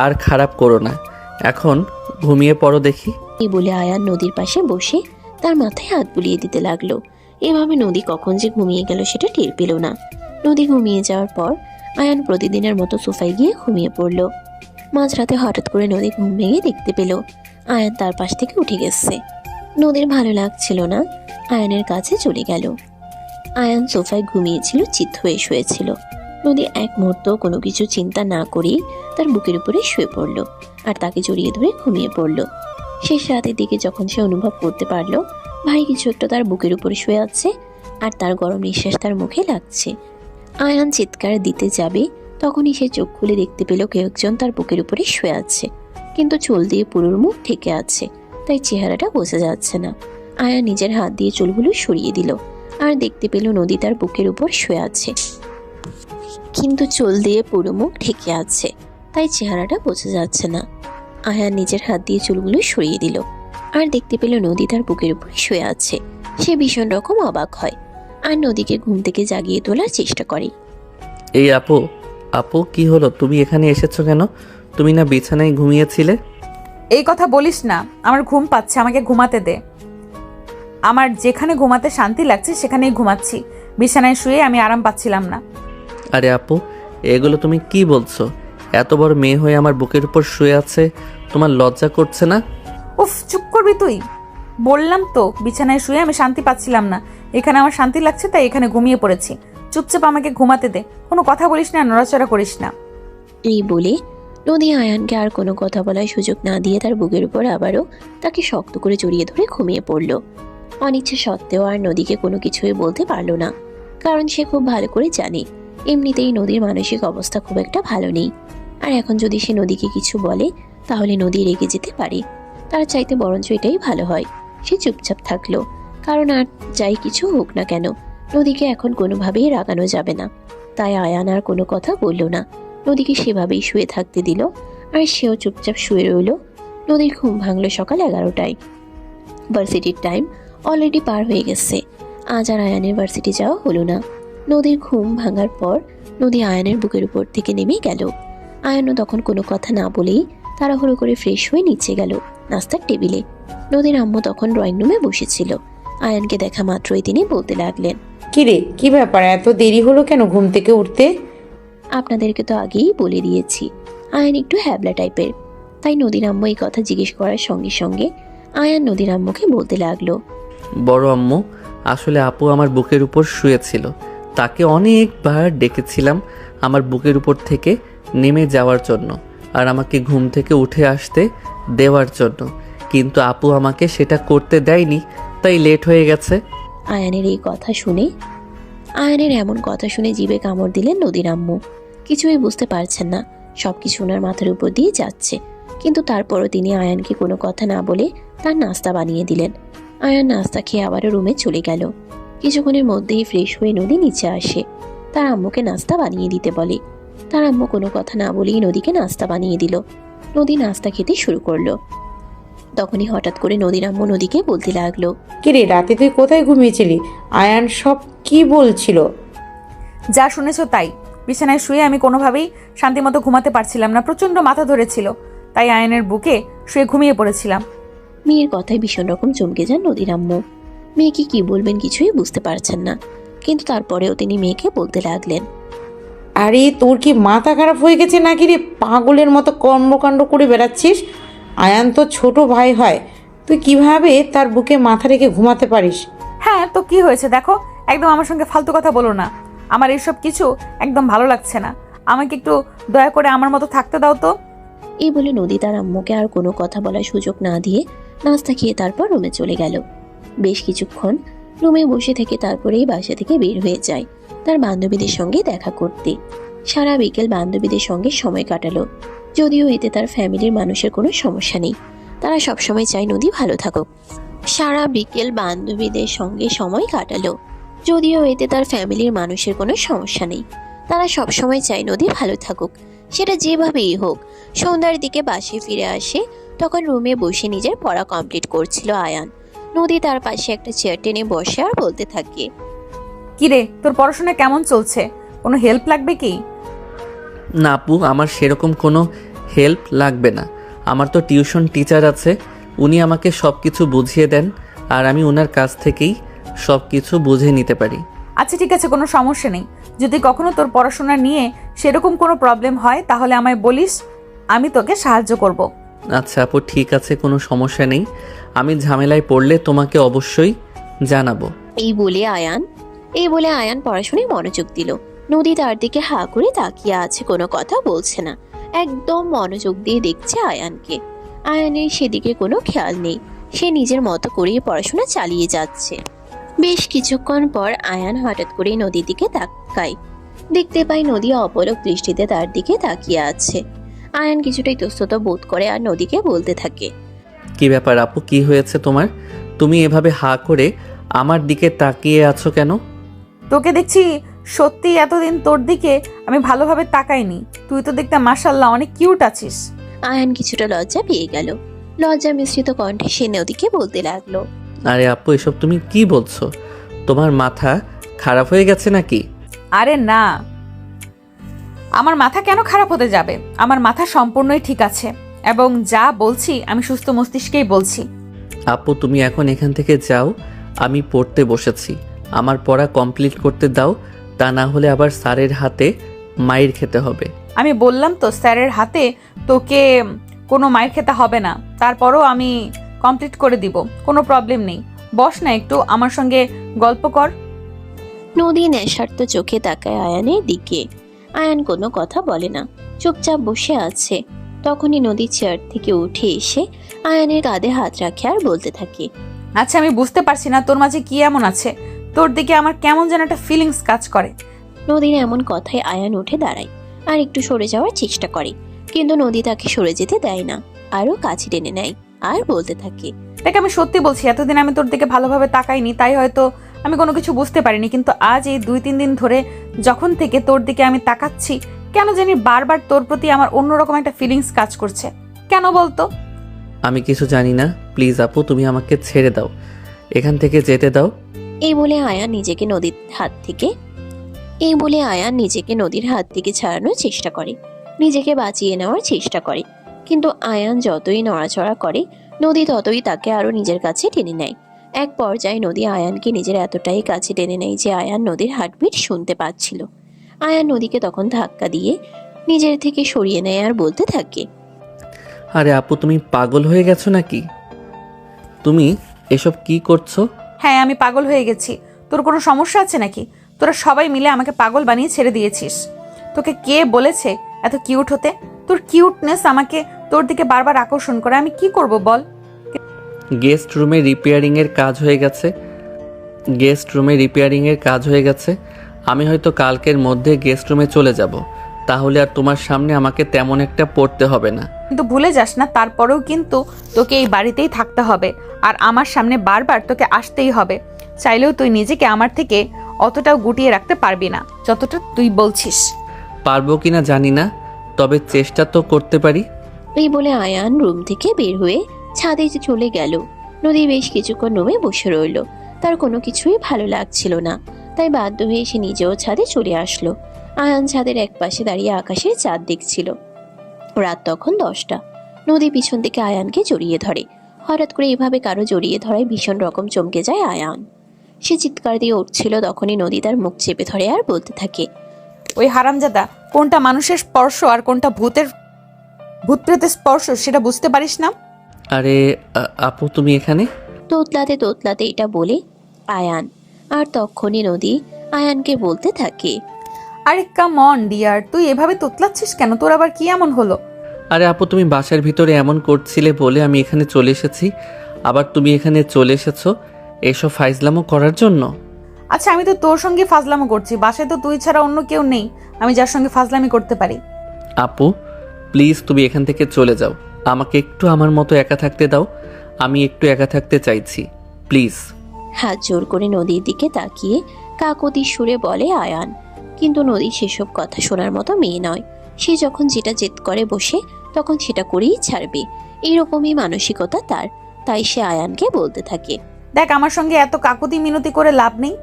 আর খারাপ করো না। এখন ঘুমিয়ে পড়ো দেখি। এই বলে আয়ান নদীর পাশে বসে তার মাথায় হাত বুলিয়ে দিতে লাগলো। এভাবে নদী কখন যে ঘুমিয়ে গেল সেটা টের পেল না। নদী ঘুমিয়ে যাওয়ার পর আয়ান প্রতিদিনের মতো সোফায় গিয়ে ঘুমিয়ে পড়ল। মাঝরাতে হঠাৎ করে নদী ঘুম ভেঙে দেখতে পেল আয়ান তার পাশ থেকে উঠে গেছে। নদীর ভালো লাগছিল না, আয়ানের কাছে চলে গেল। আয়ান সোফায় ঘুমিয়েছিল, চিত হয়ে শুয়েছিল। নদী এক মুহূর্ত কোনো কিছু চিন্তা না করেই তার বুকের উপরে শুয়ে পড়ল আর তাকে জড়িয়ে ধরে ঘুমিয়ে পড়ল। শেষ রাতের দিকে যখন সে অনুভব করতে পারল ভারী কিছু একটা তার বুকের উপরে শুয়ে আছে আর তার গরম নিঃশ্বাস তার মুখে লাগছে, আয়ান চিৎকার দিতে যাবে, তখনই সে চোখ খুলে দেখতে পেল কেউ একজন তার বুকের উপরে শুয়ে আছে, কিন্তু চুল দিয়ে পুরোর মুখ ঢেকে আছে, তাই চেহারাটা বোঝা যাচ্ছে না। আয়ান নিজের হাত দিয়ে চুলগুলো সরিয়ে দিল আর দেখতে পেল নদী তার বুকের উপর শুয়ে আছে, কিন্তু চুল দিয়ে পুরো মুখ ঢেকে আছে, তাই চেহারাটা বোঝা যাচ্ছে না। আয়ান নিজের হাত দিয়ে চুলগুলো সরিয়ে দিল আর দেখতে পেল নদী তার বুকের উপর শুয়ে আছে। সে ভীষণ রকম অবাক হয় আর নদীকে ঘুম থেকে জাগিয়ে তোলার চেষ্টা করে। এই আপু, আপু কি হলো? তুমি এখানে এসেছো কেন? তুমি না বিছানায় ঘুমিয়েছিলে? এই কথা বলিস না, আমার ঘুম পাচ্ছে, আমাকে ঘুমাতে দে। আমার যেখানে ঘুমাতে শান্তি লাগছে সেখানেই ঘুমাচ্ছি, বিছানায় শুয়ে আমি আরাম পাচ্ছিলাম না। আরে আপু, এগুলো তুমি কি বলছো? এত বড় মেয়ে হয়ে আমার বুকের উপর শুয়ে আছে, তোমার লজ্জা করছে না? উফ, চুপ করবি তুই? বললাম তো বিছানায় শুয়ে আমি শান্তি পাচ্ছিলাম না, এখানে আমার শান্তি লাগছে তাই এখানে ঘুমিয়ে পড়েছি। চুপচাপ আমাকে ঘুমাতে দে, কোনো কথা বলিস না, নড়াচড়া করিস না। এই বলে নদী আয়ানকে আর কোনো কথা বলার সুযোগ না দিয়ে তার বুকের উপর আবারও তাকে শক্ত করে জড়িয়ে ধরে ঘুমিয়ে পড়ল। অনিচ্ছা সত্ত্বেও আর নদীকে কোনো কিছুই বলতে পারল না, কারণ সে খুব ভালো করে জানে এমনিতেই নদীর মানসিক অবস্থা খুব একটা ভালো নেই, আর এখন যদি সে নদীকে কিছু বলে তাহলে নদী রেগে যেতে পারে। তার চাইতে বরঞ্চ এটাই ভালো হয় সে চুপচাপ থাকলো, কারণ আর যাই কিছু হোক না কেন নদীকে এখন কোনোভাবেই রাগানো যাবে না। তাই আয়ান আর কোনো কথা বলল না, নদীকে সেভাবেই শুয়ে থাকতে দিল আর সেও চুপচাপ শুয়ে রইল। নদীর ঘুম ভাঙল সকাল 11টায়। ভার্সিটির টাইম অলরেডি পার হয়ে গেছে, আজ আর আয়ানের ভার্সিটি যাওয়া হলো না। নদীর ঘুম ভাঙার পর নদী আয়ানের বুকের উপর থেকে নেমে গেল। আয়ানও তখন কোনো কথা না বলেই তাড়াহুড়ো করে ফ্রেশ হয়ে নিচে গেল নাস্তার টেবিলে। নদীর আম্মু তখন ড্রয়িং রুমে বসেছিল। আয়ানকে দেখা মাত্রই তিনি বলতে লাগলেন, কিরে, কি ব্যাপার, এত দেরি হলো কেন ঘুম থেকে উঠতে? আপনাদেরকে তো আগেই বলে দিয়েছি আয়ান একটু হ্যাবলা টাইপের, তাই নদীর আম্মু এই কথা জিজ্ঞেস করার সঙ্গে সঙ্গে আয়ান নদীর আম্মুকে বলতে লাগলো, বড় আম্মু, আসলে আপু আমার বুকের উপর শুয়েছিল, তাকে অনেকবার ডেকেছিলাম আমার বুকের উপর থেকে নেমে যাওয়ার জন্য আর আমাকে ঘুম থেকে উঠে আসতে দেওয়ার জন্য, কিন্তু আপু আমাকে সেটা করতে দেয়নি, তাই লেট হয়ে গেছে। আয়ানের এমন কথা শুনে জিভে কামড় দিলেন নদীর আম্মু। কিছুই বুঝতে পারছেন না, সবকিছু ওনার মাথার উপর দিয়ে যাচ্ছে, কিন্তু তারপরও তিনি আয়ানকে কোনো কথা না বলে তার নাস্তা বানিয়ে দিলেন। আয়ান নাস্তা খেয়ে আবারও রুমে চলে গেল। কিছুক্ষণের মধ্যেই ফ্রেশ হয়ে নদী নিচে আসে, তার আম্মুকে নাস্তা বানিয়ে দিতে বলে। তার আম্মু কোনো কথা না বলেই নদীকে নাস্তা বানিয়ে দিল। নদী নাস্তা খেতে শুরু করলো। তখনই হঠাৎ করে নদীর আম্মু নদীকে বলতে লাগলো, কিরে, রাতে তুই কোথায় ঘুমিয়েছিলি? আয়ান সব কি বলছিল? যা শুনেছো তাই। বিছানায় শুয়ে আমি কোনোভাবেই শান্তিমতো ঘুমাতে পারছিলাম না, প্রচন্ড মাথা ধরেছিল, তাই আয়নের বুকে শুয়ে ঘুমিয়ে পড়েছিলাম। মেয়ের কথায় ভীষণ রকম চমকে যান নদীর আম্মু। মেয়েকে কি বলবেন কিছুই বুঝতে পারছেন না। কিন্তু তারপরেও তিনি মেয়েকে বলতে লাগলেন, আরে তোর কি মাথা খারাপ হয়ে গেছে নাকি রে? পাগলের মতো কর্মকাণ্ড করে বেড়াচ্ছিস। আয়ান তো ছোট ভাই হয়, তুই কিভাবে তার বুকে মাথা রেখে ঘুমাতে পারিস? হ্যাঁ তো কি হয়েছে দেখো, একদম আমার সঙ্গে ফালতু কথা বলো না। আমার এসব কিছু একদম ভালো লাগছে না। আমাকে একটু দয়া করে আমার মতো থাকতে দাও তো। এই বলে নদী তার আম্মুকে আর কোনো কথা বলার সুযোগ না দিয়ে নাস্তা খেয়ে তারপর রুমে চলে গেল। বেশ কিছুক্ষণ রুমে বসে থেকে তারপরেই বাসা থেকে বের হয়ে যায় তার বান্ধবীদের সঙ্গে দেখা করতে। সারা বিকেল বান্ধবীদের সঙ্গে সময় কাটালো, যদিও এতে তার ফ্যামিলির মানুষের কোনো সমস্যা নেই। তারা সবসময় চায় নদী ভালো থাকুক। সারা বিকেল বান্ধবীদের সঙ্গে সময় কাটালো, যদিও এতে তার ফ্যামিলির মানুষের কোনো সমস্যা নেই। তারা সবসময় চায় নদী ভালো থাকুক, সেটা যেভাবেই হোক। সন্ধ্যার দিকে বাসায় ফিরে আসে, তখন রুমে বসে নিজের পড়া কমপ্লিট করছিল আয়ান। নদী তার পাশে একটা চেয়ার টেনে বসে আর বলতে থাকে, কিরে, তোর পড়াশোনা কেমন চলছে? কোনো হেল্প লাগবে কি? না আপু, আমার সেরকম কোনো হেল্প লাগবে না। আমার তো টিউশন টিচার আছে, উনি আমাকে সব কিছু বুঝিয়ে দেন আর আমি ওনার কাছ থেকেই সব কিছু বুঝে নিতে পারি। আচ্ছা ঠিক আছে, কোনো সমস্যা নেই। যদি কখনো তোর পড়াশোনা নিয়ে সেরকম কোনো প্রবলেম হয় তাহলে আমায় বলিস, আমি তোকে সাহায্য করব। আচ্ছা আপু, ঠিক আছে, কোনো সমস্যা নেই। আমি ঝামেলায় পড়লে তোমাকে অবশ্যই জানাবো। এই বলে আয়ান পড়াশোনায় মনোযোগ দিল। নদী তার দিকে হা করে তাকিয়ে আছে, কোনো কথা বলছে না, একদম মনোযোগ দিয়ে দেখছে আয়ানকে। আয়ানের সেদিকে কোনো খেয়াল নেই, সে নিজের মতো করেই পড়াশোনা চালিয়ে যাচ্ছে। বেশ কিছুক্ষণ পর আয়ান হঠাৎ করে নদীর দিকে তাকায়, দেখতে পায় নদী অপলক দৃষ্টিতে তার দিকে তাকিয়ে আছে। আয়ান কিছুটা ইতস্তত বোধ করে আর নদীকে বলতে থাকে, কি ব্যাপার আপু, কি হয়েছে তোমার? তুমি এভাবে হা করে আমার দিকে তাকিয়ে আছো কেন? তোকে দেখছি সত্যি এতদিন তোর দিকে আমি ভালোভাবে তাকাইনি। তুই তো দেখতে মাশাআল্লাহ অনেক কিউট আছিস। আয়ান কিছুটা লজ্জা পেয়ে গেল। লজ্জা মিশ্রিত কণ্ঠে সে নদীকে বলতে লাগলো, আরে আপু, এসব তুমি কি বলছো? তোমার মাথা খারাপ হয়ে গেছে নাকি? আরে না, আমার মাথা কেন খারাপ হতে যাবে? আমার মাথা সম্পূর্ণই ঠিক আছে এবং যা বলছি আমি সুস্থ মস্তিষ্কেই বলছি। আপু তুমি এখন এখান থেকে যাও, আমি পড়তে বসেছি। আমার পড়া কমপ্লিট করতে দাও, তা না হলে আবার স্যারের হাতে মাইর খেতে হবে। আমি বললাম তো স্যারের হাতে তোকে কোনো মায়ের খেতে হবে না, তারপরও আমি কমপ্লিট করে দিব, কোনো প্রবলেম নেই। বস না, একটু আমার সঙ্গে গল্প কর। নদী নেশার্ত চোখে তাকায় আয়ানের দিকে। আয়ান কোনো কথা বলে না, চুপচাপ বসে আছে। তখনই নদী চেয়ার থেকে উঠে এসে আয়ানের কাঁধে হাত রাখে আর বলতে থাকে, আচ্ছা আমি বুঝতে পারছি না তোর মাঝে কি এমন আছে, তোর দিকে আমার কেমন যেন একটা ফিলিংস কাজ করে। নদীর এমন কথায় আয়ান উঠে দাঁড়ায় আর একটু সরে যাওয়ার চেষ্টা করে, কিন্তু নদী তাকে সরে যেতে দেয় না, আরো কাছে টেনে নেয় আর বলতে থাকে, দেখ আমি সত্যি বলছি, এতদিন আমি তোর দিকে ভালোভাবে তাকাইনি, তাই হয়তো আমি কোনো কিছু বুঝতে পারিনি। কিন্তু আজ এই 2-3 দিন ধরে যখন থেকে তোর দিকে আমি তাকাচ্ছি, কেন জানি বারবার তোর প্রতি আমার অন্যরকম একটা ফিলিংস কাজ করছে। কেন বলতো? আমি কিছু জানি না, প্লিজ আপু তুমি আমাকে ছেড়ে দাও, এখান থেকে যেতে দাও। এই বলে আয়ান নিজেকে নদীর হাত থেকে ছাড়ানোর চেষ্টা করে, নিজেকে বাঁচিয়ে নেওয়ার চেষ্টা করে। কিন্তু আয়ান যতই নড়াচড়া করে, নদী ততই তাকে আরো নিজের কাছে টেনে নেয়। এক পর্যায়ে নদী আয়ানকে নিজের এতটাই কাছে টেনে নেয় যে আয়ান নদীর হার্টবিট শুনতে পাচ্ছিল। আয়ান নদীকে তখন ধাক্কা দিয়ে নিজের থেকে সরিয়ে নেয় আর বলতে থাকে, আরে আপু তুমি পাগল হয়ে গেছো নাকি? তুমি এসব কি করছো? হ্যাঁ আমি পাগল হয়ে গেছি। তোর কোনো সমস্যা আছে নাকি? তোরা সবাই মিলে আমাকে পাগল বানিয়ে ছেড়ে দিয়েছিস। তোকে কে বলেছে এত কিউট হতে? তোর কিউটনেস আমাকে তোর দিকে বারবার আকর্ষণ করে, আমি কি করব বল? গেস্ট রুমে রিপেয়ারিংয়ের কাজ হয়ে গেছে। আমি হয়তো কালকের মধ্যে গেস্ট রুমে চলে যাব, তাহলে আর তোমার সামনে আমাকে তেমন একটা পড়তে হবে না। কিন্তু ভুলে যাস না, তারপরেও কিন্তু তোকে এই বাড়িতেই থাকতে হবে আর আমার সামনে বারবার তোকে আসতেই হবে। চাইলেও তুই নিজেকে আমার থেকে অতটাও গুটিয়ে রাখতে পারবি না যতটা তুই বলছিস। পারবো কিনা জানি না, তবে চেষ্টা তো করতে পারি। এই বলে আয়ান রুম থেকে বের হয়ে ছাদে চলে গেল। নদী বেশ কিছুক্ষণ রুমে বসে রইল, তার কোনো কিছুই ভালো লাগছিল না, তাই বাধ্য হয়ে সে নিজেও ছাদে চলে আসলো। আয়ান ছাদের এক পাশে দাঁড়িয়ে আকাশের চাঁদ দেখছিল। রাত তখন 10টা। নদী পিছন থেকে আয়ানকে জড়িয়ে ধরে। হঠাৎ করে এভাবে কারো জড়িয়ে ধরায় ভীষণ রকম চমকে যায় আয়ান। সে চিৎকার দিয়ে উঠছিল, তখনই নদী তার মুখ চেপে ধরে আর বলতে থাকে, ওই হারামজাদা, কোনটা মানুষের স্পর্শ আর কোনটা ভূত প্রেতের স্পর্শ সেটা বুঝতে পারিস না? আরে আপু তুমি এখানে? তোতলাতে তোতলাতে এটা বলে আয়ান। আর তখনই নদী আয়ানকে বলতে থাকে, আরে কাম অন ডিয়ার, তুই এভাবে তোতলাচ্ছিস কেন? তোর আবার কি এমন হলো? আরে আপু তুমি বাসার ভিতরে এমন করছিলে বলে আমি এখানে চলে এসেছি, আবার তুমি এখানে চলে এসেছো এসব ফাইজলামো করার জন্য? আচ্ছা, আমি তো তোর সঙ্গে ফাজলামো করছি, বাসায় তো তুই ছাড়া অন্য কেউ নেই আমি যার সঙ্গে ফাজলামি করতে পারি। আপু প্লিজ তুমি এখান থেকে চলে যাও, আমাকে একটু আমার মতো একা থাকতে দাও, আমি একটু একা থাকতে চাইছি প্লিজ। হাত জোর করে নদীর দিকে তাকিয়ে কাকতি সুরে বলে আয়ান। কিন্তু নদী সেসব কথা শোনার মতো মেয়ে নয়। সে যখন যেটা জেদ করে বসে তখন সেটা করেই ছাড়বে, এরকমই মানসিকতা তার। তাই সে আয়ানকে বলতে থাকে, দেখ, আমার সঙ্গে এত কাকুতি মিনতি করে লাভ নেই,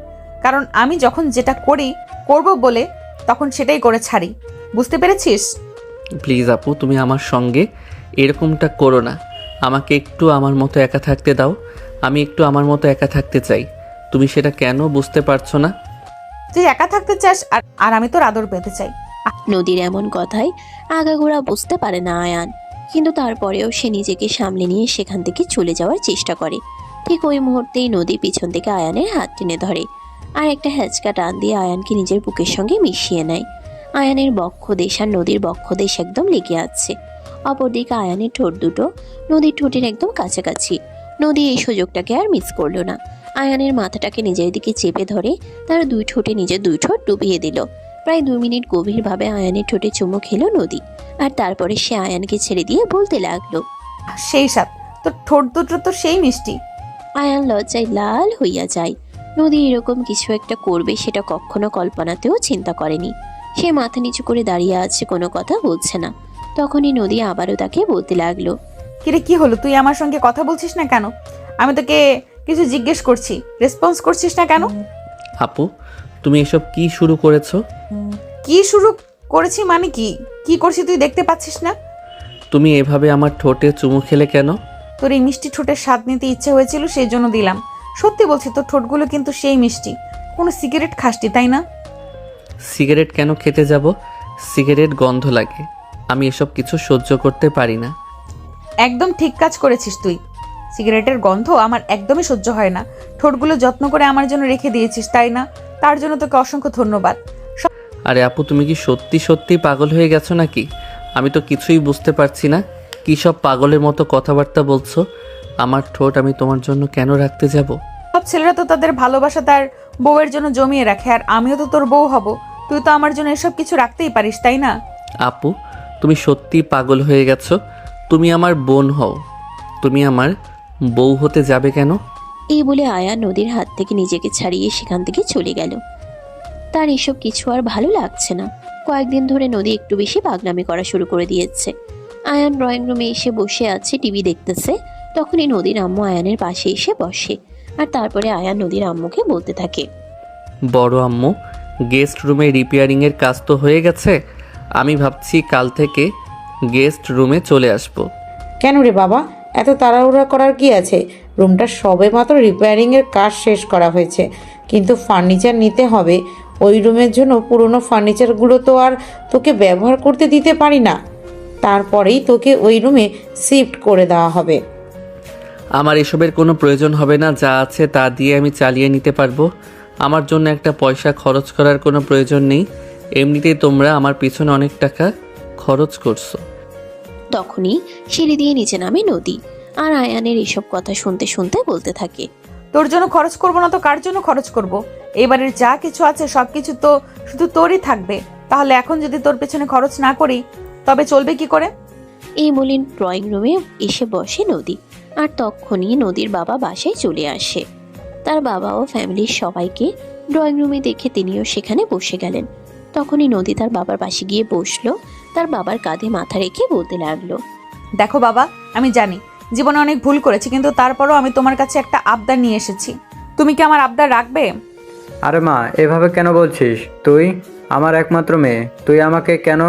কারণ আমি যখন যেটা করব বলে তখন সেটাই করে ছাড়ি, বুঝতে পেরেছিস? প্লিজ আপু তুমি আমার সঙ্গে এরকমটা করো না, আমাকে একটু আমার মতো একা থাকতে দাও, আমি একটু আমার মতো একা থাকতে চাই, তুমি সেটা কেন বুঝতে পারছো না? তুই একা থাকতে চাস আর আমি তোর আদর পেতে চাই। নদীর এমন কথায় আগাগোড়া বুঝতে পারে না আয়ান, কিন্তু তারপরেও সে নিজেকে সামলে নিয়ে সেখান থেকে চলে যাওয়ার চেষ্টা করে। ঠিক ওই মুহূর্তেই নদী পিছন থেকে আয়ানের হাত টেনে ধরে আর একটা হ্যাচকা টান দিয়ে আয়ানকে নিজের বুকের সঙ্গে মিশিয়ে নেয়। আয়ানের বক্ষদেশ আর নদীর বক্ষদেশ একদম লেগে আছে। অপরদিকে আয়ানের ঠোঁট দুটো নদীর ঠোঁটের একদম কাছাকাছি। নদী এই সুযোগটাকে আর মিস করলো না। আয়ানের মাথাটাকে নিজের দিকে চেপে ধরে তার দুই ঠোঁটে নিজের দুই ঠোঁট ডুবিয়ে দিল। প্রায় 2 মিনিট গভীরভাবে আয়ানের ঠোঁটে চুমু খেলো নদী, আর তারপরে সে আয়ানকে ছেড়ে দিয়ে বলতে লাগলো, সেই সাথ তোর ঠোঁট দুটো তো সেই মিষ্টি। আয়ান লজ্জায় লাল হইয়া যায়। নদী এরকম কিছু একটা করবে সেটা কখনো কল্পনাতেও চিন্তা করেনি। সে মাথা নিচু করে দাঁড়িয়ে আছে, কোনো কথা বলছে না। তখনই নদী আবারও তাকে বলতে লাগলো, কিরে, কি হলো? তুই আমার সঙ্গে কথা বলছিস না কেন? আমি তোকে কিছু জিজ্ঞেস করছি, রেসপন্স করছিস না কেন? আপু তুমি এসব কি শুরু করেছো? কি শুরু করেছি মানে কি করছি তুই দেখতে পাচ্ছিস না? তুমি এভাবে আমার ঠোঁটে চুমু খেলে কেন? তোর এই মিষ্টি ঠোঁটের স্বাদ নিতে ইচ্ছে হয়েছিল, সেই জন্য দিলাম। সত্যি বলছি, তোর ঠোঁটগুলো কিন্তু সেই মিষ্টি। কোনো সিগারেট খাসটি তাই না? সিগারেট কেন খেতে যাব? সিগারেট গন্ধ লাগে, আমি এসব কিছু সহ্য করতে পারি না। একদম ঠিক কাজ করেছিস তুই। সিগারেটের গন্ধ আমার একদমই সহ্য হয় না। ঠোঁটগুলো যত্ন করে আমার জন্য রেখে দিয়েছিস তাই না? তার জন্য তোকে অসংখ্য ধন্যবাদ। আরে আপু তুমি কি সত্যি সত্যি পাগল হয়ে গেছো নাকি? আমি তো কিছুই বুঝতে পারছি না, কী সব পাগলের মতো কথাবার্তা বলছো। আমার ঠোঁট আমি তোমার জন্য কেন রাখতে যাব? সব ছেলেরা তো তাদের ভালোবাসা তার বউয়ের জন্য জমিয়ে রাখে, আর আমিও তো তোর বউ হব। তুই তো আমার জন্য এসব কিছু রাখতেই পারিস তাই না? আপু তুমি সত্যি পাগল হয়ে গেছো, তুমি আমার বোন হও, তুমি আমার বউ হতে যাবে কেন? এই বলে আয়ান নদীর হাত থেকে নিজেকে ছাড়িয়ে সেখান থেকে চলে গেল। তার এসব কিছু আর ভালো লাগছে না। কয়েকদিন ধরে নদী একটু বেশি পাগলামি করা শুরু করে দিয়েছে। আয়ান ড্রয়িং রুমে এসে বসে আছে, টিভি দেখতেছে। তখনই নদীর আম্মু আয়ানের পাশে এসে বসে, আর তারপরে আয়ান নদীর আম্মুকে বলতে থাকে, বড় আম্মু, গেস্ট রুমে রিপেয়ারিংয়ের কাজ তো হয়ে গেছে, আমি ভাবছি কাল থেকে গেস্ট রুমে চলে আসবো। কেন রে বাবা, এত তাড়াহুড়া করার কি আছে? রুমটা সবে মাত্র রিপেয়ারিংয়ের কাজ শেষ করা হয়েছে, কিন্তু ফার্নিচার নিতে হবে। ওই রুমের জন্য পুরনো ফার্নিচারগুলো তো আর তোকে ব্যবহার করতে দিতে পারি না, তারপরেই তোকে ওই রুমে শিফট করে দেওয়া হবে। আমার এসবের কোনো প্রয়োজন হবে না, যা আছে তা দিয়ে আমি চালিয়ে নিতে পারবো। আমার জন্য একটা পয়সা খরচ করার কোনো প্রয়োজন নেই, এমনিতেই তোমরা আমার পিছনে অনেক টাকা খরচ করছো। তখনই সিঁড়ি দিয়ে নিচে নামে নদী, আর আয়ানের এসব কথা শুনতে শুনতে বলতে থাকে, তোর জন্য খরচ করব না তো কার জন্য খরচ করব? এবারের যা কিছু আছে সবকিছু তো শুধু তোরই থাকবে। তাহলে এখন যদি তোর পেছনে খরচ না করি তবে চলবে কি করে? এই বলে ড্রয়িং রুমে এসে বসে নদী। আর তখনই নদীর বাবা বাসায় চলে আসে। তার বাবা ও ফ্যামিলির সবাইকে ড্রয়িং রুমে দেখে তিনিও সেখানে বসে গেলেন। তখনই নদী তার বাবার পাশে গিয়ে বসলো, তার বাবার কাঁধে মাথা রেখে বলতে লাগলো, দেখো বাবা, আমি জানি জীবনে অনেক ভুল করেছি, কিন্তু তারপরও আমি তোমার কাছে একটা আবদার নিয়ে এসেছি। তুমি কি আমার আবদার রাখবে? আরে মা, এভাবে কেন বলছিস? তুই আমার একমাত্র মেয়ে, তুই আমাকে কেন